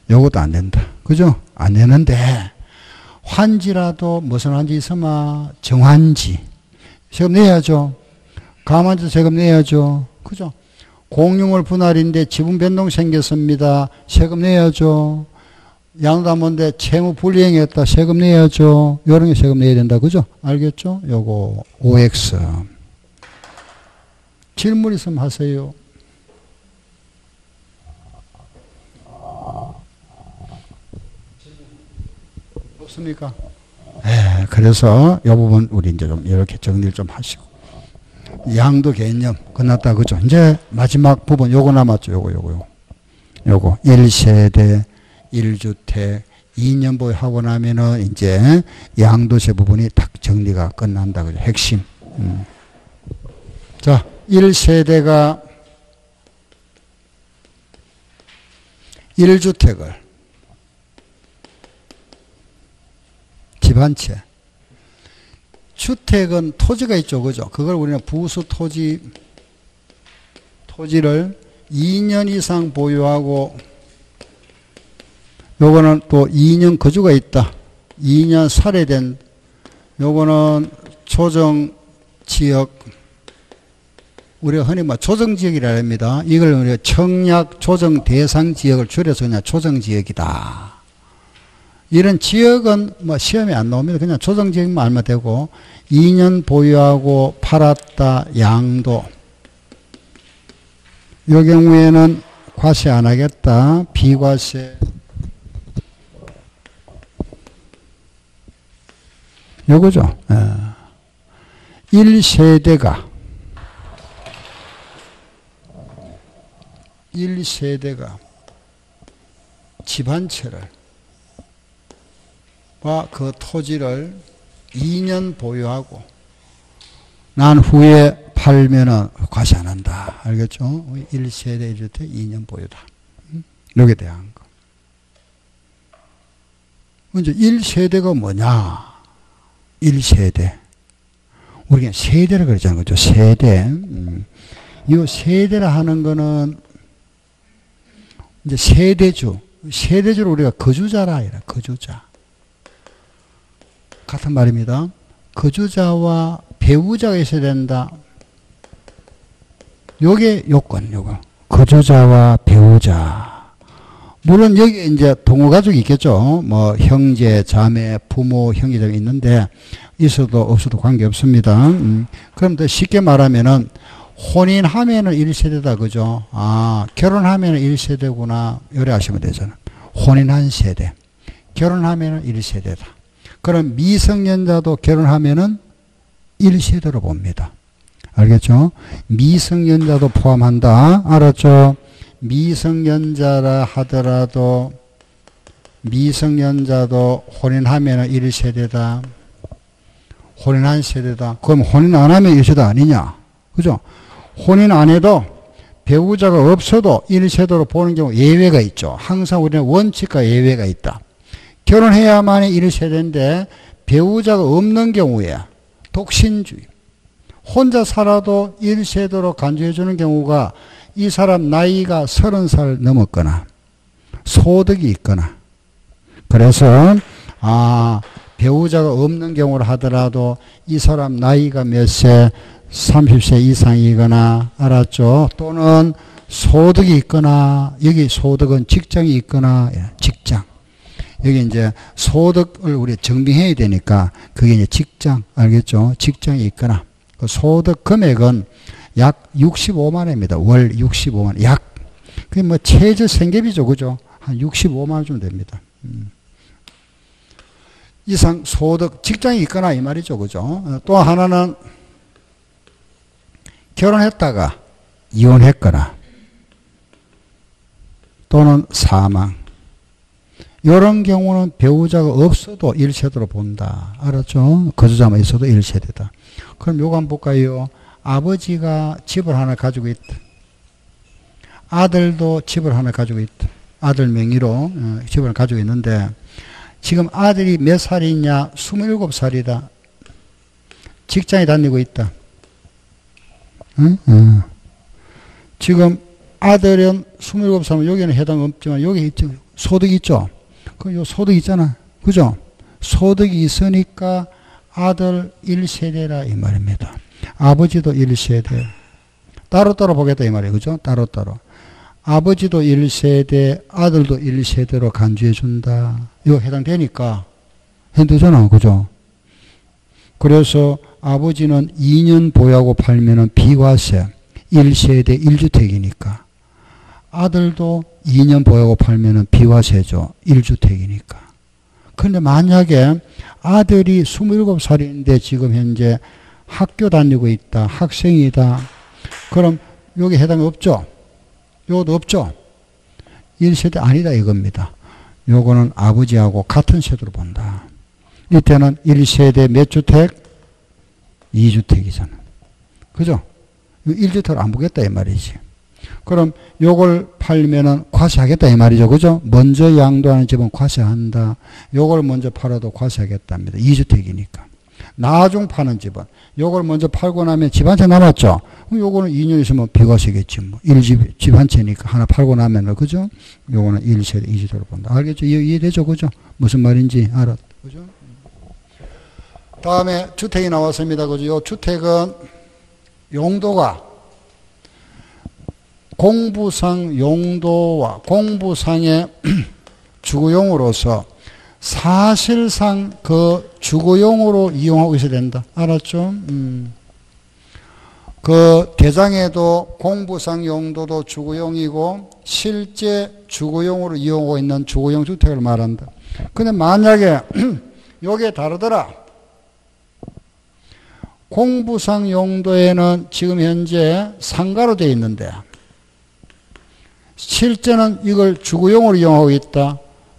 요것도 안 낸다. 그죠? 안 내는데, 환지라도 무슨 환지 있으면 정환지. 세금 내야죠. 가만히 세금 내야죠. 그죠? 공유물 분할인데 지분 변동 생겼습니다. 세금 내야죠. 양도담보인데 채무 불이행했다. 세금 내야죠. 이런 게 세금 내야 된다. 그죠? 알겠죠? 요거 OX. 질문 있으면 하세요. 없습니까? 네, 그래서 이 부분 우리 이제 좀 이렇게 정리를 좀 하시고. 양도 개념 끝났다. 그죠? 이제 마지막 부분 요거 남았죠. 요거 1세대 1주택 2년 보유하고 나면은 이제 양도세 부분이 딱 정리가 끝난다. 그죠? 핵심. 자, 1세대가 1주택을 집 한 채. 주택은 토지가 있죠. 그죠? 그걸 우리는 부수 토지를 2년 이상 보유하고 요거는 또 2년 거주가 있다. 2년 살해된 요거는 조정지역 우리가 흔히 조정지역이라 합니다. 이걸 우리가 청약 조정 대상 지역을 줄여서 그냥 조정지역이다. 이런 지역은 시험에 안 나옵니다. 그냥 조정지역만 알면 되고 2년 보유하고 팔았다. 양도. 이 경우에는 과세 안 하겠다. 비과세. 요거죠. 1세대가 1세대가 집 한 채를 그 토지를 2년 보유하고 난 후에 팔면은 과세 안 한다. 알겠죠? 1세대 1주택 2년 보유다. 여기에 대한 거. 먼저 1세대가 뭐냐? 1세대. 우리가 세대를 그러잖아요. 그죠? 세대. 이 세대라 하는 거는 이제 세대주. 세대주를 우리가 거주자라 해라. 거주자. 같은 말입니다. 거주자와 배우자가 있어야 된다. 요게 요건, 요거. 거주자와 배우자. 물론 여기 이제 동거가족이 있겠죠. 뭐, 형제, 자매, 부모, 형제자매 있는데, 있어도 없어도 관계없습니다. 그럼 더 쉽게 말하면은, 혼인하면은 1세대다, 그죠? 아, 결혼하면은 1세대구나. 요래 하시면 되잖아. 혼인한 세대. 결혼하면은 1세대다. 그럼 미성년자도 결혼하면은 1세대로 봅니다. 알겠죠? 미성년자도 포함한다. 알았죠? 미성년자라 하더라도 미성년자도 혼인하면 1세대다. 혼인한 세대다. 그럼 혼인 안 하면 1세대 아니냐? 그죠? 혼인 안 해도 배우자가 없어도 1세대로 보는 경우 예외가 있죠. 항상 우리는 원칙과 예외가 있다. 결혼해야만이 1세대인데 배우자가 없는 경우에 독신주의. 혼자 살아도 1세대로 간주해 주는 경우가 이 사람 나이가 30살 넘었거나 소득이 있거나 그래서 배우자가 없는 경우를 하더라도 이 사람 나이가 몇 세 30세 이상이거나 알았죠? 또는 소득이 있거나 여기 소득은 직장이 있거나 직장 여기 이제 소득을 우리 정비해야 되니까 그게 이제 직장 알겠죠? 직장이 있거나 그 소득 금액은 약 65만 원입니다. 월 65만 원. 약. 그게 뭐 최저 생계비죠. 그죠? 한 65만 원 좀 됩니다. 이상 소득, 직장이 있거나 이 말이죠. 그죠? 또 하나는 결혼했다가 이혼했거나 또는 사망. 이런 경우는 배우자가 없어도 1세대로 본다. 알았죠? 거주자만 있어도 1세대다. 그럼 요거 한번 볼까요? 아버지가 집을 하나 가지고 있다. 아들도 집을 하나 가지고 있다. 아들 명의로 집을 가지고 있는데 지금 아들이 몇 살이냐? 27살이다. 직장에 다니고 있다. 지금 아들은 27살이면 여기는 해당 없지만 여기 있죠. 소득이 있죠. 그 요 소득 있잖아. 그죠? 소득이 있으니까 아들 1세대라 이 말입니다. 아버지도 1세대. 따로따로 보겠다 이 말이에요. 그죠? 따로따로. 아버지도 1세대, 아들도 1세대로 간주해 준다. 이거 해당되니까 해당되잖아. 그죠? 그래서 아버지는 2년 보유하고 팔면은 비과세 1세대 1주택이니까. 아들도 2년 보유하고 팔면은 비과세죠. 1주택이니까. 그런데 만약에 아들이 27살인데 지금 현재 학교 다니고 있다. 학생이다. 그럼 여기 해당이 없죠? 요것도 없죠? 1세대 아니다 이겁니다. 요거는 아버지하고 같은 세대로 본다. 이때는 1세대 몇 주택? 2주택이잖아. 그죠? 1주택을 안 보겠다 이 말이지. 그럼 요걸 팔면은 과세하겠다 이 말이죠. 그죠? 먼저 양도하는 집은 과세한다. 요걸 먼저 팔아도 과세하겠답니다. 2주택이니까. 나중 파는 집은 요걸 먼저 팔고 나면 집 한 채 남았죠. 요거는 2년 있으면 비과세겠지 뭐. 집 한 채니까 하나 팔고 나면 그죠? 요거는 1세대 2주택으로 본다. 알겠죠? 이해되죠? 그죠? 무슨 말인지 알았. 그죠? 다음에 주택이 나왔습니다. 그죠? 요 주택은 용도가 공부상 용도와 공부상의 주거용으로서 사실상 그 주거용으로 이용하고 있어야 된다. 알았죠? 그 대장에도 공부상 용도도 주거용이고 실제 주거용으로 이용하고 있는 주거용 주택을 말한다. 근데 만약에 요게 다르더라. 공부상 용도에는 지금 현재 상가로 되어 있는데 실제는 이걸 주거용으로 이용하고 있다.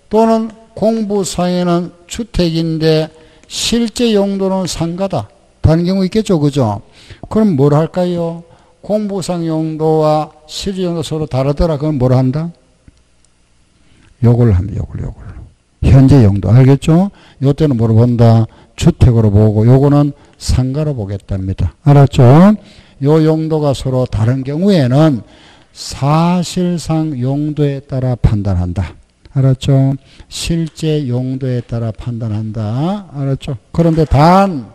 또는 공부상에는 주택인데 실제 용도는 상가다. 다른 경우 있겠죠. 그죠? 그럼 뭘 할까요? 공부상 용도와 실제 용도 서로 다르더라. 그럼 뭘 한다? 요걸 합니다. 요걸. 현재 용도. 알겠죠? 요때는 뭐로 본다? 주택으로 보고 요거는 상가로 보겠답니다. 알았죠? 요 용도가 서로 다른 경우에는 사실상 용도에 따라 판단한다. 알았죠? 실제 용도에 따라 판단한다. 알았죠? 그런데 단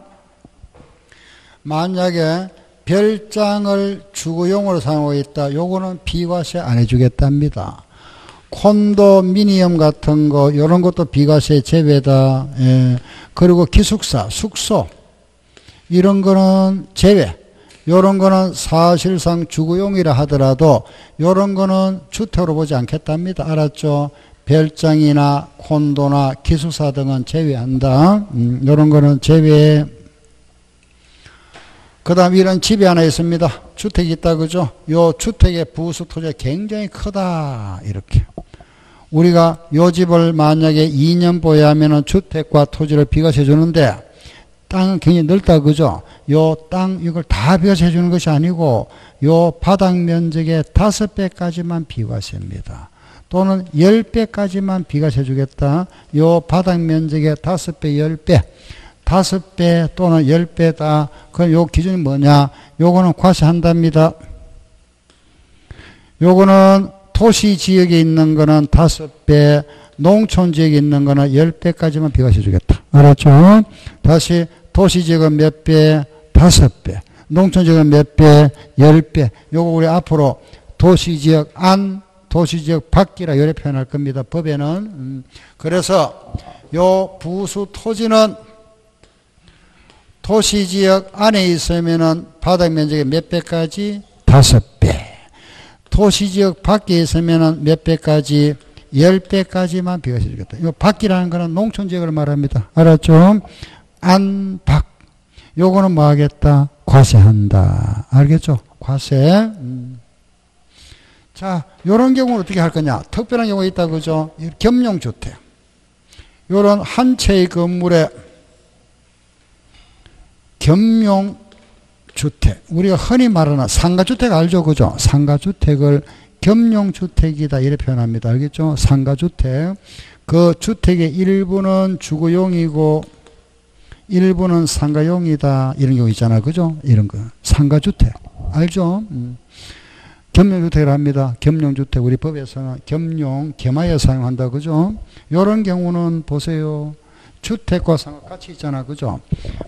만약에 별장을 주거용으로 사용하고 있다. 요거는 비과세 안 해주겠답니다. 콘도미니엄 같은 거 이런 것도 비과세 제외다. 예. 그리고 기숙사, 숙소 이런 거는 제외. 이런 거는 사실상 주거용이라 하더라도 이런 거는 주택으로 보지 않겠답니다. 알았죠? 별장이나 콘도나 기숙사 등은 제외한다. 이런 거는 제외. 그 다음 이런 집이 하나 있습니다. 주택이 있다. 그죠? 요 주택의 부수 토지가 굉장히 크다. 이렇게. 우리가 요 집을 만약에 2년 보유하면은 주택과 토지를 비과세 주는데 땅은 굉장히 넓다. 그죠? 요 땅 이걸 다 비과세 주는 것이 아니고 요 바닥 면적의 5배까지만 비과세입니다. 또는 10배까지만 비과세 주겠다. 요 바닥 면적의 5배, 10배. 5배 또는 10배다. 그럼 요 기준이 뭐냐? 요거는 과세한답니다. 요거는 도시 지역에 있는 거는 5배, 농촌 지역에 있는 거는 10배까지만 비과세 주겠다. 알았죠? 다시 도시 지역은 몇 배? 5배. 농촌 지역은 몇 배? 10배. 요거 우리 앞으로 도시 지역 안, 도시 지역 밖이라 이렇게 표현할 겁니다. 법에는. 그래서 요 부수 토지는 도시지역 안에 있으면은 바닥 면적의 몇 배까지? 5배. 도시지역 밖에 있으면은 몇 배까지? 10배까지만 비과세 주겠다. 이 밖이라는 거는 농촌지역을 말합니다. 알았죠? 안, 밖. 요거는 뭐 하겠다? 과세한다. 알겠죠? 과세. 자, 요런 경우는 어떻게 할 거냐? 특별한 경우가 있다. 그죠? 겸용주택. 요런 한 채의 건물에 겸용주택. 우리가 흔히 말하는 상가주택 알죠? 그죠? 상가주택을 겸용주택이다. 이렇게 표현합니다. 알겠죠? 상가주택. 그 주택의 일부는 주거용이고 일부는 상가용이다. 이런 경우 있잖아. 그죠? 이런 거. 상가주택. 알죠? 겸용주택을 합니다. 겸용주택. 우리 법에서는 겸용, 겸하여 사용한다. 그죠? 이런 경우는 보세요. 주택과 상가 같이 있잖아. 그죠?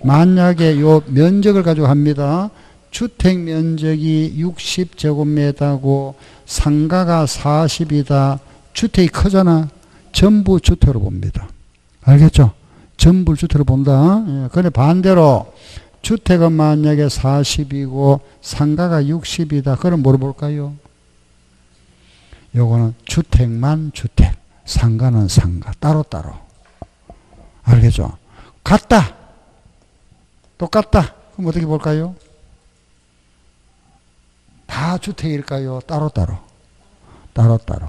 만약에 요 면적을 가지고 합니다. 주택 면적이 60제곱미터고 상가가 40이다. 주택이 크잖아. 전부 주택으로 봅니다. 알겠죠? 전부 주택으로 본다. 예. 그런데 반대로 주택은 만약에 40이고 상가가 60이다. 그럼 뭐로 볼까요? 요거는 주택만 주택, 상가는 상가. 따로따로. 알겠죠? 같다. 똑같다. 그럼 어떻게 볼까요? 다 주택일까요? 따로따로. 따로따로.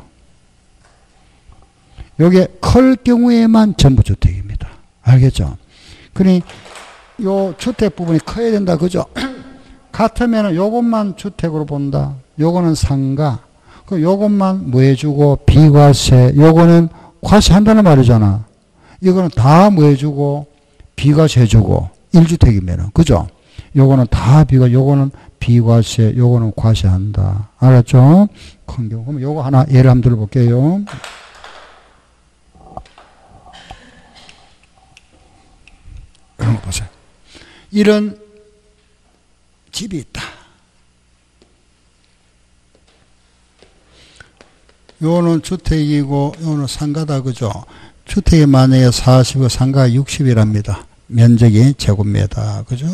요게 클 경우에만 전부 주택입니다. 알겠죠? 그러니 요 주택 부분이 커야 된다. 그죠? 같으면 요것만 주택으로 본다. 요거는 상가. 그 요것만 뭐 해주고 비과세. 요거는 과세한다는 말이잖아. 이거는 다 뭐 해주고 비과세 해주고 1주택이면은. 그죠? 요거는 다 요거는 비과세, 요거는 과세한다. 알았죠? 큰 경우. 그럼 요거 하나 예를 한번 들어볼게요. 이런 거 보세요. 이런 집이 있다. 요거는 주택이고 요거는 상가다. 그죠? 주택이 만약에 40이고 상가가 60이랍니다. 면적이 제곱미터. 그죠?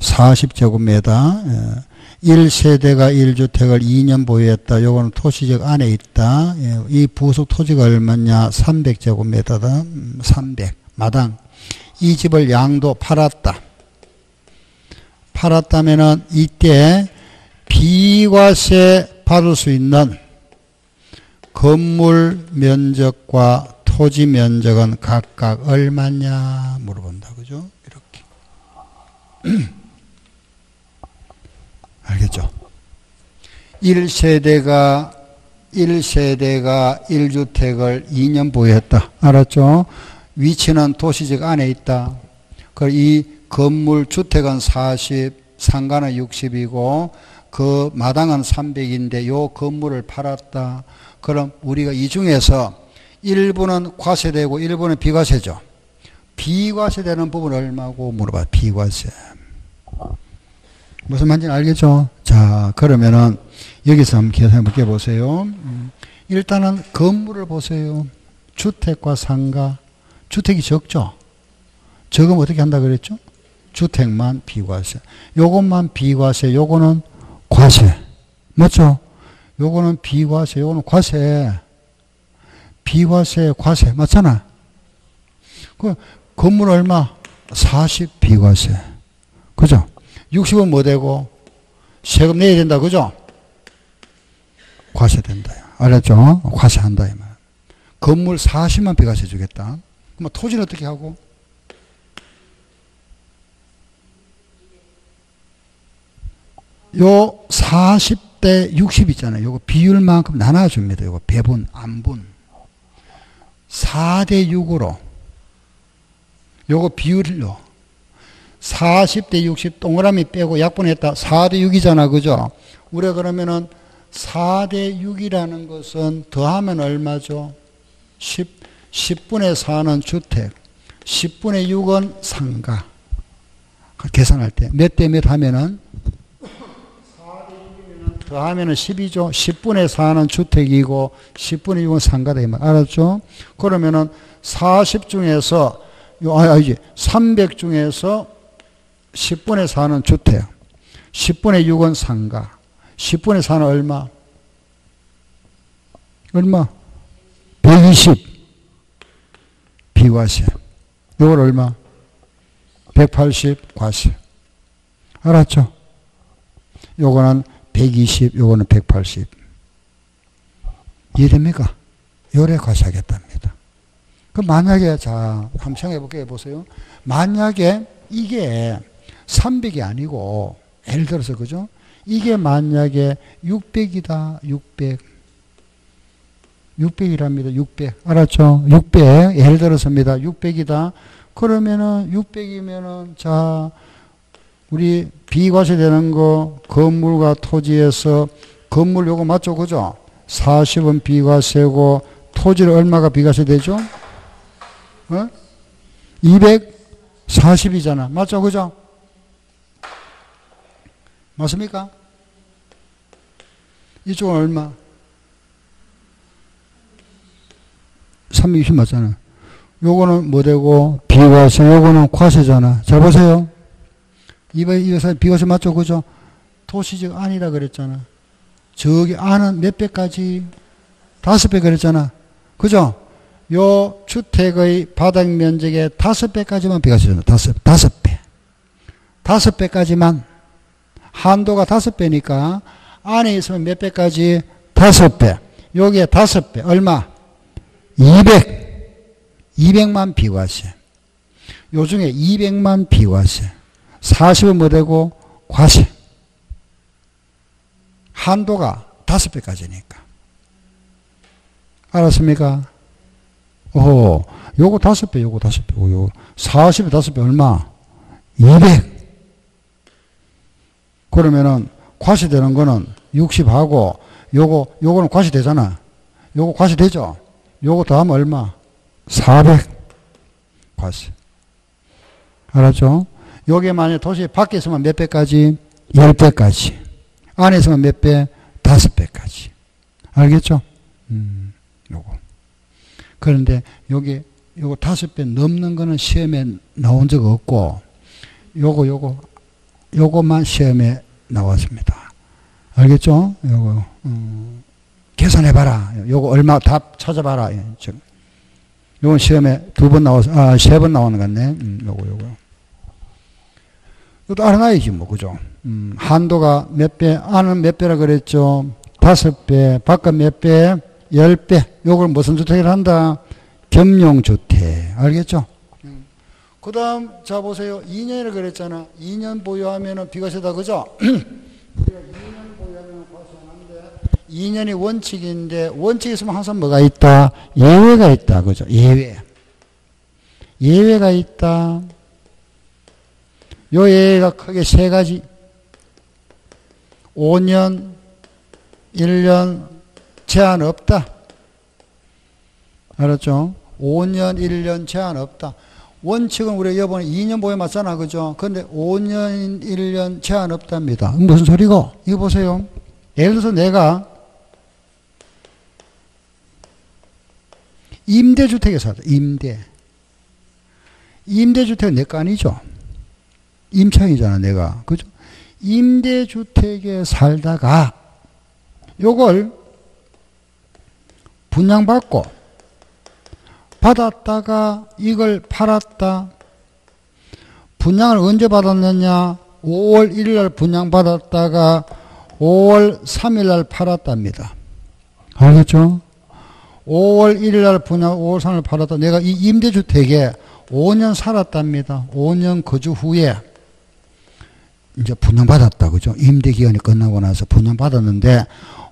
40제곱미터. 1세대가 1주택을 2년 보유했다. 요거는 토시적 안에 있다. 이 부속 토지가 얼마냐? 300제곱미터다. 300. 마당. 이 집을 양도 팔았다. 팔았다면은 이때 비과세 받을 수 있는 건물 면적과 토지 면적은 각각 얼마냐 물어본다. 그죠? 이렇게. 알겠죠? 1세대가 1주택을 2년 보유했다. 알았죠? 위치는 도시적 안에 있다. 그리고 이 건물 주택은 40, 상가는 60이고 그 마당은 300인데 요 건물을 팔았다. 그럼 우리가 이 중에서 일부는 과세되고 일부는 비과세죠. 비과세되는 부분 얼마고 물어봐. 비과세. 무슨 말인지 알겠죠? 자, 그러면은 여기서 한번 계산해 볼게 보세요. 일단은 건물을 보세요. 주택과 상가. 주택이 적죠? 적으면 어떻게 한다 그랬죠? 주택만 비과세. 요것만 비과세. 요거는 과세. 맞죠? 요거는 비과세. 요거는 과세. 비과세, 과세. 맞잖아? 그 건물 얼마? 40 비과세. 그죠? 60은 뭐 되고? 세금 내야 된다. 그죠? 과세된다. 알았죠? 과세한다. 이 말. 건물 40만 비과세 주겠다. 그럼 토지는 어떻게 하고? 요 40대 60 있잖아요. 요거 비율만큼 나눠줍니다. 요거 배분, 안분. 4대 6으로. 요거 비율로. 40대 60 동그라미 빼고 약분했다. 4대 6이잖아. 그죠? 우리가 그러면은 4대 6이라는 것은 더하면 얼마죠? 10분의 4는 주택. 10분의 6은 상가. 계산할 때. 몇 대 몇 하면은? 4대 6이면 더하면은 10이죠. 10분의 4는 주택이고 10분의 6은 상가다. 알았죠? 그러면은 40 중에서, 아니지. 300 중에서 10분의 4는 주택, 10분의 6은 상가, 10분의 4는 얼마? 얼마? 120 비과세. 이걸 얼마? 180 과세. 알았죠? 요거는 120, 요거는 180. 이해됩니까? 요래 과세하겠답니다. 그럼 만약에, 자, 한번 생각해 볼게요. 보세요. 만약에 이게 300이 아니고, 예를 들어서, 그죠? 이게 만약에 600이다, 600. 600이랍니다, 600. 알았죠? 600. 예를 들어서입니다. 600이다. 그러면은, 600이면은, 자, 우리 비과세 되는 거, 건물과 토지에서, 건물 요거 맞죠? 그죠? 40은 비과세고, 토지를 얼마가 비과세 되죠? 240이잖아. 맞죠? 그죠? 맞습니까? 이쪽은 얼마? 320 맞잖아. 요거는 뭐 되고, 비과세, 요거는 과세잖아. 자, 보세요. 이번에 비과세 맞죠? 그죠? 도시적 안이라 그랬잖아. 저기 안은 몇 배까지? 5배 그랬잖아. 그죠? 요 주택의 바닥 면적의 5배까지만 비과세 준다. 5배. 5배까지만. 한도가 5배니까 안에 있으면 몇 배까지? 5배. 여기에 5배. 얼마? 200만 비과세. 요 중에 200만 비과세. 40은 뭐 되고? 과세. 한도가 5배까지니까. 알았습니까? 오, 요거 5배, 요거 5배. 요거 40에 5배 얼마? 200. 그러면은 과세되는 거는 60하고 요거는 과세되잖아. 요거 과세되죠? 요거 더하면 얼마? 400 과세. 알았죠? 요게 만약 도시 밖에 있으면 몇 배까지? 10배까지. 안에 있으면 몇 배? 5배까지. 알겠죠? 요거. 그런데 요거 5배 넘는 거는 시험에 나온 적 없고, 요거만 시험에 나왔습니다. 알겠죠? 요거, 계산해봐라. 요거 얼마 답 찾아봐라. 요건 시험에 2번 나와서, 3번 나오는 것 같네. 요거. 이것도 알아놔야지, 뭐, 그죠? 한도가 몇 배, 안은 몇 배라 그랬죠? 5배, 바깥 몇 배? 10배. 요걸 무슨 주택을 한다? 겸용주택. 알겠죠? 그 다음, 자, 보세요. 2년을 그랬잖아. 2년 보유하면은 비과세다, 그죠? 2년 보유하면 과세하는데, 2년이 원칙인데, 원칙이 있으면 항상 뭐가 있다? 예외가 있다, 그죠? 예외. 예외가 있다. 요 예외가 크게 세 가지. 5년, 1년, 제한 없다. 알았죠? 5년, 1년 제한 없다. 원칙은 우리가 이번에 2년 보여 맞잖아. 그죠? 근데 5년, 1년 제한 없답니다. 무슨 소리고? 이거 보세요. 예를 들어서 내가 임대주택에 살다. 임대주택은 내 거 아니죠? 임차인이잖아, 내가. 그죠? 임대주택에 살다가 요걸 분양받고 받았다가 이걸 팔았다. 분양을 언제 받았느냐? 5월 1일 날 분양받았다가 5월 3일 날 팔았답니다. 알겠죠? 5월 1일 날 분양, 5월 3일 날 팔았다. 내가 이 임대주택에 5년 살았답니다. 5년 거주 후에 이제 분양받았다. 그죠? 임대기간이 끝나고 나서 분양받았는데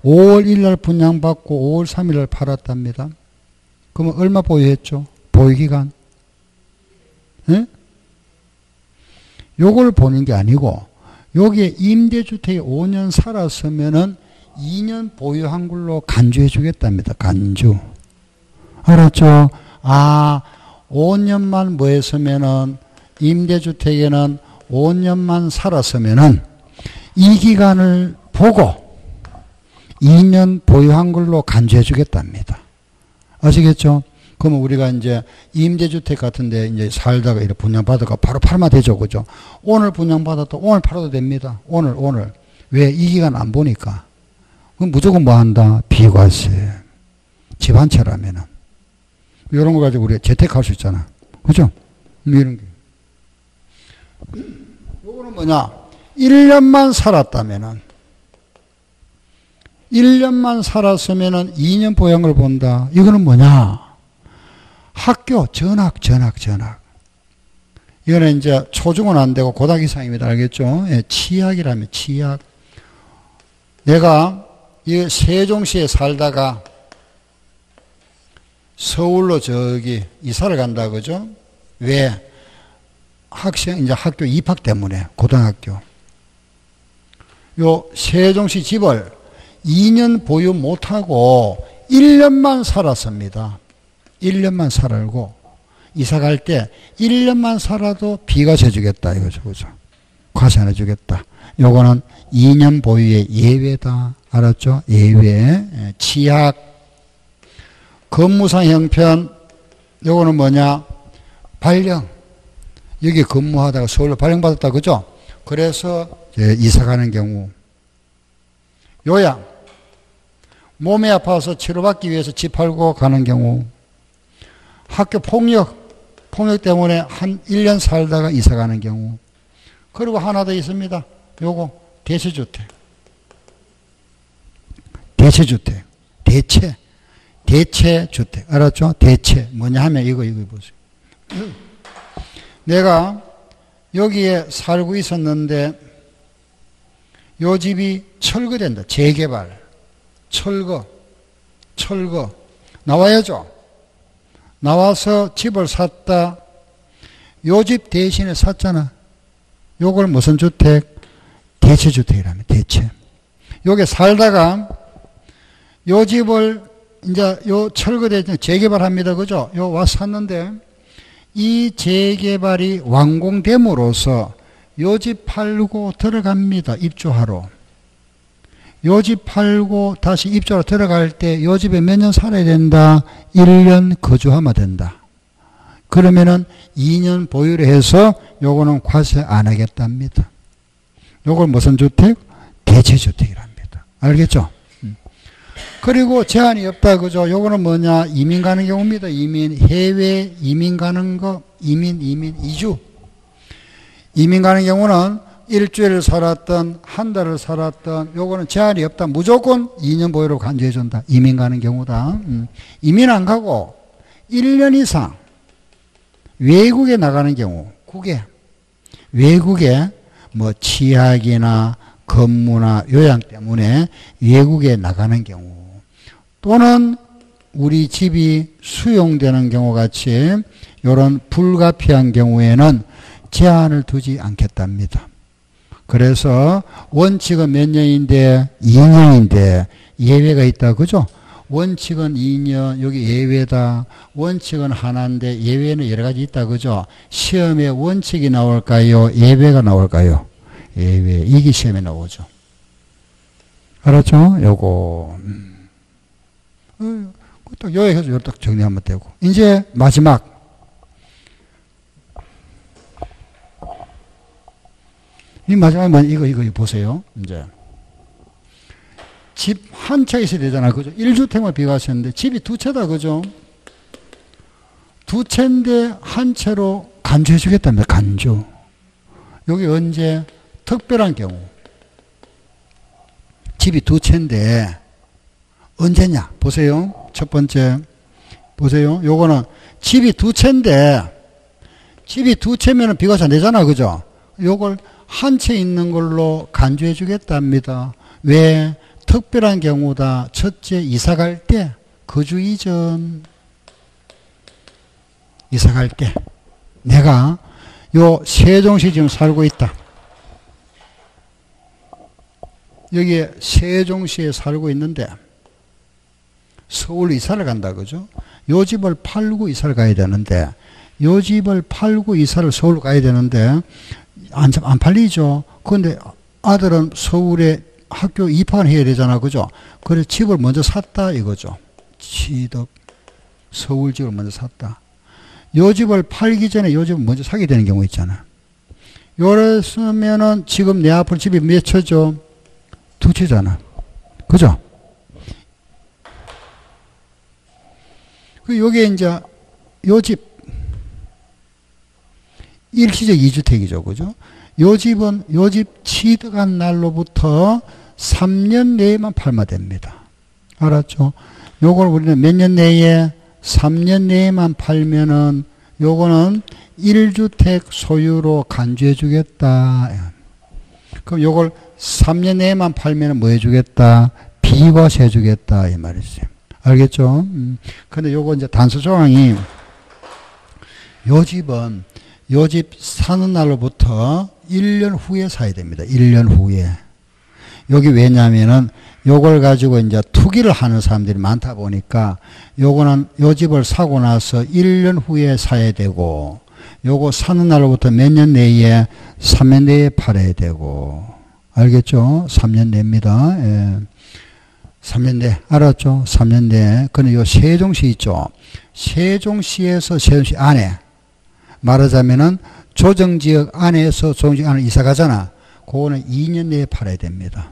5월 1일 날 분양받고 5월 3일 날 팔았답니다. 그러면 얼마 보유했죠? 보유기간. 예? 요걸 보는 게 아니고 여기에 임대주택에 5년 살았으면은 2년 보유한 걸로 간주해 주겠답니다. 간주. 알았죠? 아, 5년만 뭐 했으면은 임대주택에는 5년만 살았으면은 이 기간을 보고 2년 보유한 걸로 간주해 주겠답니다. 아시겠죠? 그러면 우리가 이제 임대주택 같은데 이제 살다가 이렇게 분양받아가 바로 팔면 되죠. 그죠? 오늘 분양받았다. 오늘 팔아도 됩니다. 오늘. 왜? 이 기간 안 보니까. 그럼 무조건 뭐 한다? 비과세. 집 한 채라면은. 이런 거 가지고 우리가 재테크할 수 있잖아. 그죠? 이런 게. 요거는 뭐냐? 1년만 살았다면은 1년만 살았으면은 2년 보양을 본다. 이거는 뭐냐? 학교 전학. 이거는 이제 초중은 안 되고 고등 이상입니다. 알겠죠? 예, 치학이라면 치학. 내가 이 세종시에 살다가 서울로 저기 이사를 간다. 그죠? 왜? 이제 학교 입학 때문에 고등학교. 요 세종시 집을 2년 보유 못하고 1년만 살았습니다. 1년만 살고 이사 갈 때 1년만 살아도 비과세 주겠다 이거죠. 그죠? 과세 안 해주겠다. 요거는 2년 보유의 예외다. 알았죠? 예외. 치약. 근무상 형편. 요거는 뭐냐? 발령. 여기 근무하다가 서울로 발령받았다. 그죠? 그래서 이사 가는 경우. 요양. 몸이 아파서 치료받기 위해서 집 팔고 가는 경우. 학교 폭력 때문에 한 1년 살다가 이사 가는 경우. 그리고 하나 더 있습니다. 요거 대체주택. 대체주택. 알았죠? 대체. 뭐냐 하면 이거 보세요. 내가 여기에 살고 있었는데 요 집이 철거된다. 재개발. 철거. 나와야죠. 나와서 집을 샀다. 요 집 대신에 샀잖아. 요걸 무슨 주택? 대체주택이라면 대체. 요게 살다가 요 집을 이제 요 철거돼 재개발합니다. 그죠? 요 와서 샀는데 이 재개발이 완공됨으로써 요 집 팔고 들어갑니다. 입주하러. 요 집 팔고 다시 입주하러 들어갈 때 요 집에 몇 년 살아야 된다? 1년 거주하면 된다. 그러면은 2년 보유를 해서 요거는 과세 안 하겠답니다. 요걸 무슨 주택? 대체주택이랍니다. 알겠죠? 그리고 제한이 없다. 그죠? 요거는 뭐냐? 이민 가는 경우입니다. 해외 이민 가는 거, 이주. 이민 가는 경우는 일주일을 살았던 한 달을 살았던 요거는 제한이 없다. 무조건 2년 보유로 간주해 준다. 이민 가는 경우다. 이민 안 가고 1년 이상 외국에 나가는 경우, 외국에 뭐 치학이나 근무나 요양 때문에 외국에 나가는 경우, 또는 우리 집이 수용되는 경우 같이 이런 불가피한 경우에는 제한을 두지 않겠답니다. 그래서 원칙은 몇 년인데 2년인데 예외가 있다, 그죠? 원칙은 2년, 여기 예외다. 원칙은 하나인데 예외는 여러 가지 있다, 그죠? 시험에 원칙이 나올까요? 예외가 나올까요? 예외. 이게 시험에 나오죠. 알았죠? 요거. 딱 요약해서 요걸 딱 정리하면 되고. 이제 마지막. 이 마지막에 이거 보세요. 이제. 집 한 채 있어야 되잖아. 그죠? 1주택만 비과세인데 집이 두 채다. 그죠? 두 채인데 한 채로 간주해 주겠답니다. 간주. 여기 언제? 특별한 경우. 집이 두 채인데 언제냐? 보세요. 첫 번째. 보세요. 요거는 집이 두 채인데 집이 두 채면은 비과세 안 되잖아. 그죠? 요걸 한 채 있는 걸로 간주해 주겠답니다. 왜? 특별한 경우다. 첫째, 이사 갈 때, 거주 이전. 이사 갈 때. 내가 요 세종시 지금 살고 있다. 여기에 세종시에 살고 있는데 서울로 이사를 간다. 그죠? 요 집을 팔고 이사를 가야 되는데, 요 집을 팔고 이사를 서울로 가야 되는데 안 팔리죠. 그런데 아들은 서울에 학교 입학을 해야 되잖아. 그죠? 그래서 집을 먼저 샀다 이거죠. 취득. 서울 집을 먼저 샀다. 요 집을 팔기 전에 요 집을 먼저 사게 되는 경우 있잖아. 요랬으면은 지금 내 앞으로 집이 몇 채죠? 두 채잖아. 그죠? 그 요게 이제 요 집 일시적 2주택이죠. 그죠? 요 집은 요 집 취득한 날로부터 3년 내에만 팔면 됩니다. 알았죠? 요걸 우리는 몇 년 내에? 3년 내에만 팔면은 요거는 1주택 소유로 간주해 주겠다. 그럼 요걸 3년 내에만 팔면은 뭐 해 주겠다? 비과세 해 주겠다. 이 말이지. 알겠죠? 근데 요거 이제 단서 조항이 요 집은 요 집 사는 날로부터 1년 후에 사야 됩니다. 1년 후에. 여기 왜냐면은 요걸 가지고 이제 투기를 하는 사람들이 많다 보니까 요거는 요 집을 사고 나서 1년 후에 사야 되고, 요거 사는 날로부터 몇 년 내에? 3년 내에 팔아야 되고. 알겠죠? 3년 내입니다. 예. 3년 내. 알았죠? 3년 내. 근데 요 세종시 있죠? 세종시에서 세종시 안에. 말하자면은 조정지역 안에서 조정지역 안에 이사 가잖아. 그거는 2년 내에 팔아야 됩니다.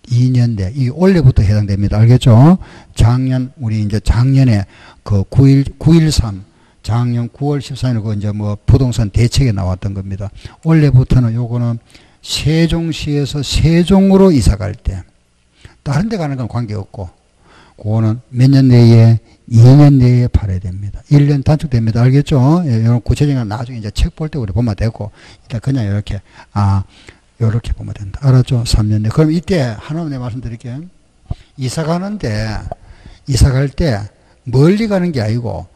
2년 내. 이 원래부터 해당됩니다. 알겠죠? 우리 이제 작년에 그 9.13, 작년 9월 14일 그 이제 뭐 부동산 대책에 나왔던 겁니다. 원래부터는 요거는 세종시에서 세종으로 이사 갈 때, 다른 데 가는 건 관계없고, 그거는 몇 년 내에? 2년 내에 팔아야 됩니다. 1년 단축됩니다. 알겠죠? 예, 이런 구체적인 건 나중에 이제 책 볼 때 우리 보면 되고, 일단 그냥 이렇게, 요렇게 보면 된다. 알았죠? 3년 내. 그럼 이때 하나만 내가 말씀드릴게요. 이사 갈 때 멀리 가는 게 아니고,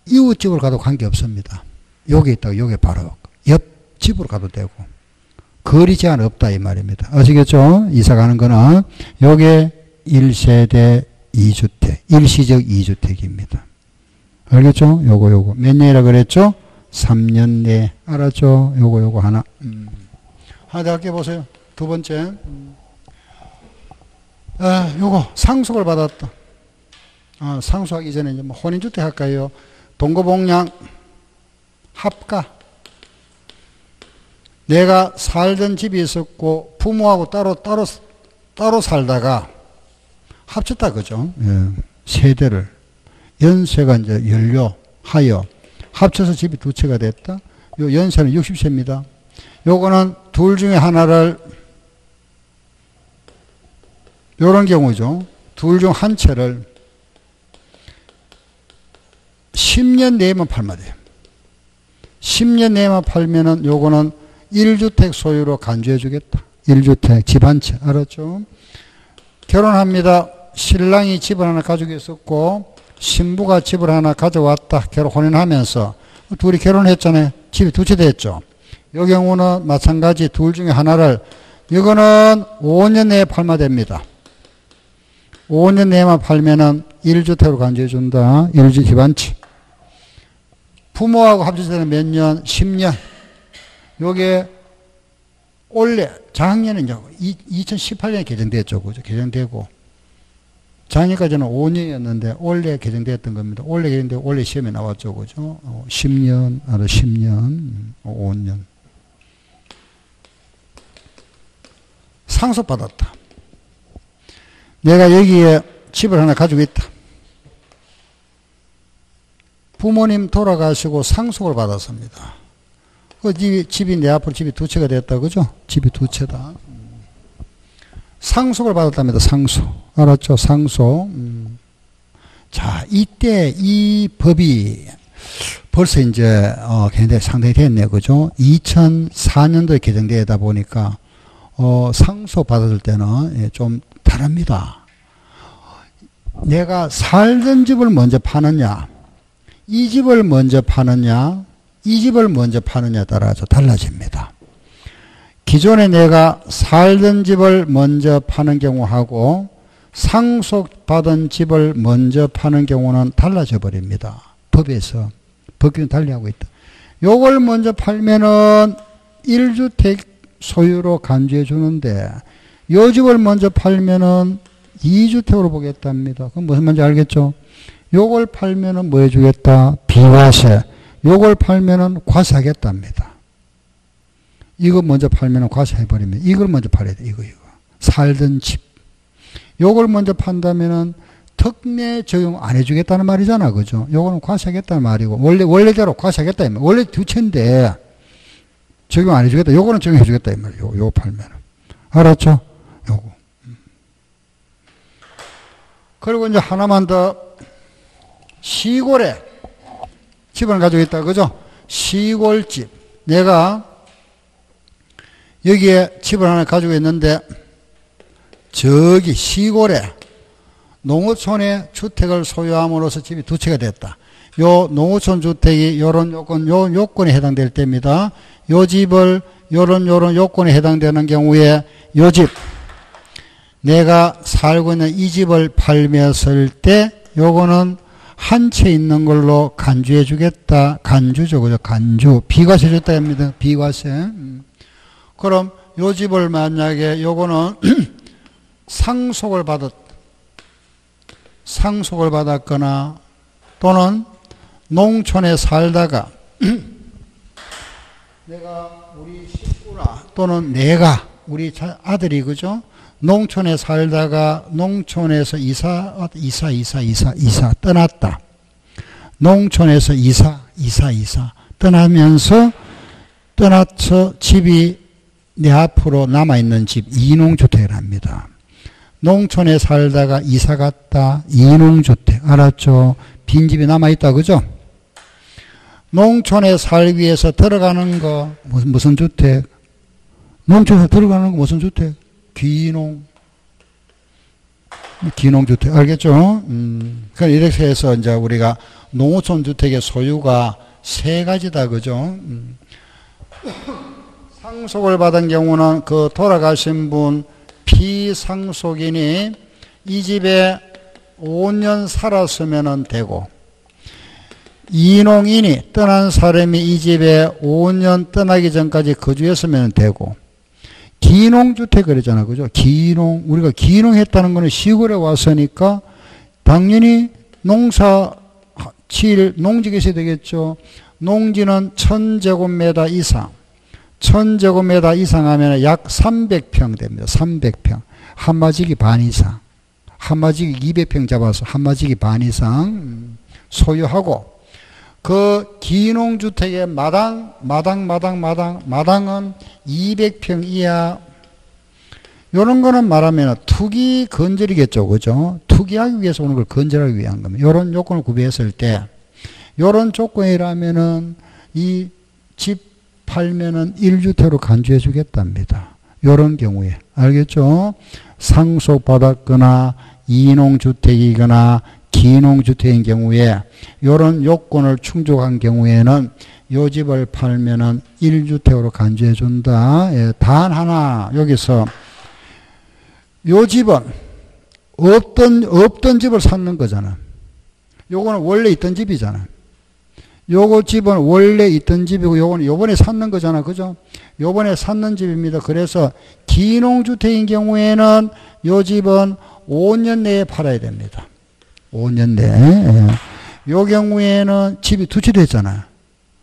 이웃집으로 가도 관계 없습니다. 요게 있다고, 요게 바로 옆집으로 가도 되고, 거리 제한 없다 이 말입니다. 아시겠죠? 이사 가는 거는 요게 1세대 2주택, 일시적 2주택입니다. 알겠죠? 요거. 몇 년이라 그랬죠? 3년 내. 알았죠? 요거 하나. 하나 더 할게 보세요. 두 번째. 요거 상속을 받았다. 상속하기 전에 이제 뭐 혼인주택 할까요? 동거복량, 합가. 내가 살던 집이 있었고 부모하고 따로 살다가 합쳤다 그죠? 예. 세대를 연세가 이제 연료하여 합쳐서 집이 두 채가 됐다. 요 연세는 60세입니다. 요거는 둘 중에 하나를 요런 경우죠. 둘 중 한 채를 10년 내에만 팔면 돼요. 10년 내에만 팔면은 요거는 1주택 소유로 간주해 주겠다. 1주택 집 한 채. 알았죠? 결혼합니다. 신랑이 집을 하나 가지고 있었고 신부가 집을 하나 가져왔다. 혼인하면서 둘이 결혼했잖아요. 집이 두 채 됐죠. 이 경우는 마찬가지 둘 중에 하나를 이거는 5년 내에 팔면 됩니다. 5년 내에만 팔면은 1주택으로 간주해 준다. 1주 집 한 채. 부모하고 합쳐서 되는 몇 년? 10년. 요게 올해 작년에 이제 2018년에 개정됐죠. 그죠? 개정되고 작년까지는 5년이었는데 올해 개정됐던 겁니다. 올해 개정되고 올해 시험에 나왔죠. 그죠? 10년, 10년, 5년. 상속받았다. 내가 여기에 집을 하나 가지고 있다. 부모님 돌아가시고 상속을 받았습니다. 그 집이 내 앞으로 집이 두 채가 됐다. 그죠? 집이 두 채다. 상속을 받았답니다. 상속. 알았죠? 상속. 자, 이때 이 법이 벌써 이제 굉장히 상당히 됐네요. 그죠? 2004년도에 개정되다 보니까 상속 받았을 때는 좀 다릅니다. 내가 살던 집을 먼저 파느냐, 이 집을 먼저 파느냐, 이 집을 먼저 파느냐에 따라서 달라집니다. 기존에 내가 살던 집을 먼저 파는 경우하고 상속받은 집을 먼저 파는 경우는 달라져 버립니다. 법에서. 법규는 달리하고 있다. 요걸 먼저 팔면은 1주택 소유로 간주해 주는데 요 집을 먼저 팔면은 2주택으로 보겠답니다. 그럼 무슨 말인지 알겠죠? 요걸 팔면은 뭐 해주겠다? 비과세. 요걸 팔면은 과세하겠답니다. 이거 먼저 팔면은 과세해버리면 이걸 먼저 팔아야 돼. 이거. 살던 집. 요걸 먼저 판다면은 특례 적용 안 해주겠다는 말이잖아. 그죠? 요거는 과세하겠다는 말이고, 원래대로 과세하겠다. 원래 두 채인데 적용 안 해주겠다. 요거는 적용해주겠다. 이 말이에요. 요거 팔면은. 알았죠? 요거. 그리고 이제 하나만 더. 시골에 집을 가지고 있다. 그죠? 시골집. 내가 여기에 집을 하나 가지고 있는데 저기 시골에 농어촌에 주택을 소유함으로써 집이 두 채가 됐다. 요 농어촌 주택이 요런 요건, 요 요건에 해당될 때입니다. 요 집을 요런 요건에 해당되는 경우에 요 집, 내가 살고 있는 이 집을 팔면서 때 요거는 한 채 있는 걸로 간주해 주겠다. 간주죠. 그죠? 간주. 비과세 줬다 합니다. 비과세. 그럼 요 집을 만약에 요거는 상속을 받았거나 또는 농촌에 살다가 내가 우리 식구나 또는 내가 우리 아들이 그죠? 농촌에 살다가 농촌에서 이사 떠났다. 농촌에서 이사 떠나서 집이 내 앞으로 남아있는 집 이농주택을 합니다. 농촌에 살다가 이사 갔다. 이농주택. 알았죠? 빈집이 남아있다. 그죠? 농촌에 살기 위해서 들어가는 거 무슨 주택? 농촌에 들어가는 거 무슨 주택? 기농주택. 알겠죠? 그러니까 이렇게 해서 이제 우리가 농어촌 주택의 소유가 세 가지다. 그죠? 상속을 받은 경우는 그 돌아가신 분 피상속인이 이 집에 5년 살았으면 되고, 이농인이 떠난 사람이 이 집에 5년 떠나기 전까지 거주했으면 되고, 기농주택 그러잖아. 그죠? 기농. 우리가 기농했다는 거는 시골에 왔으니까 당연히 농지가 있어야 되겠죠. 농지는 1000제곱미터 이상. 1000제곱미터 이상 하면 약 300평 됩니다. 300평. 한마지기 반 이상. 한마지기 200평 잡아서 한마지기 반 이상 소유하고, 그 기농주택의 마당은 200평 이하. 요런 거는 말하면 투기 건설이겠죠. 그죠? 투기하기 위해서 오는 걸 건설하기 위한 겁니다. 요런 요건을 구비했을 때, 요런 조건이라면은 이 집 팔면은 1주택으로 간주해 주겠답니다. 요런 경우에. 알겠죠? 상속받았거나 이농주택이거나 기농주택인 경우에 요런 요건을 충족한 경우에는 요 집을 팔면은 1주택으로 간주해 준다. 예, 단 하나 여기서 요 집은 없던 집을 샀는 거잖아. 요거는 원래 있던 집이잖아. 요거 집은 원래 있던 집이고 요거는 요번에 샀는 거잖아. 그죠? 요번에 샀는 집입니다. 그래서 기농주택인 경우에는 요 집은 5년 내에 팔아야 됩니다. 5년 내에. 예. 요 경우에는 집이 두 채 됐잖아요.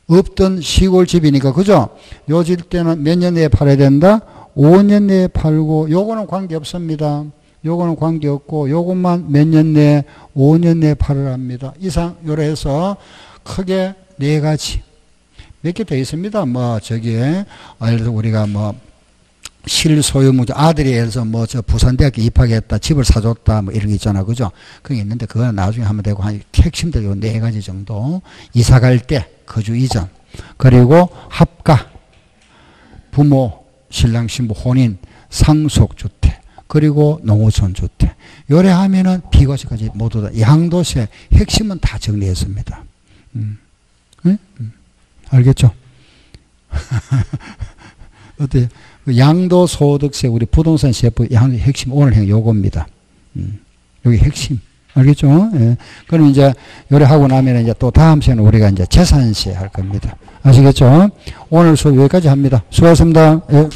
없던 시골 집이니까. 그죠? 요 집 때는 몇 년 내에 팔아야 된다? 5년 내에 팔고, 요거는 관계 없습니다. 요거는 관계 없고, 요것만 몇 년 내에, 5년 내에 팔으랍니다. 이상, 요래 해서 크게 네 가지. 몇 개 더 있습니다. 뭐, 저기에, 예를 들어 우리가 뭐, 실소유무자, 아들이 예를 들어서 뭐, 부산대학교 입학했다, 집을 사줬다, 뭐, 이런 게 있잖아. 그죠? 그게 있는데, 그거는 나중에 하면 되고, 한 핵심들 요 네 가지 정도. 이사 갈 때, 거주 이전. 그리고 합가. 부모, 신랑, 신부, 혼인, 상속주택. 그리고 농어촌주택. 요래 하면은 비과세까지 모두 다 양도세 핵심은 다 정리했습니다. 응? 알겠죠? 어때요? 양도소득세, 우리 부동산 세법 핵심, 오늘 행 요겁니다. 여기 핵심. 알겠죠? 예. 그럼 이제 요래 하고 나면 이제 또 다음 시간에 우리가 이제 재산세 할 겁니다. 아시겠죠? 오늘 수업 여기까지 합니다. 수고하셨습니다. 예.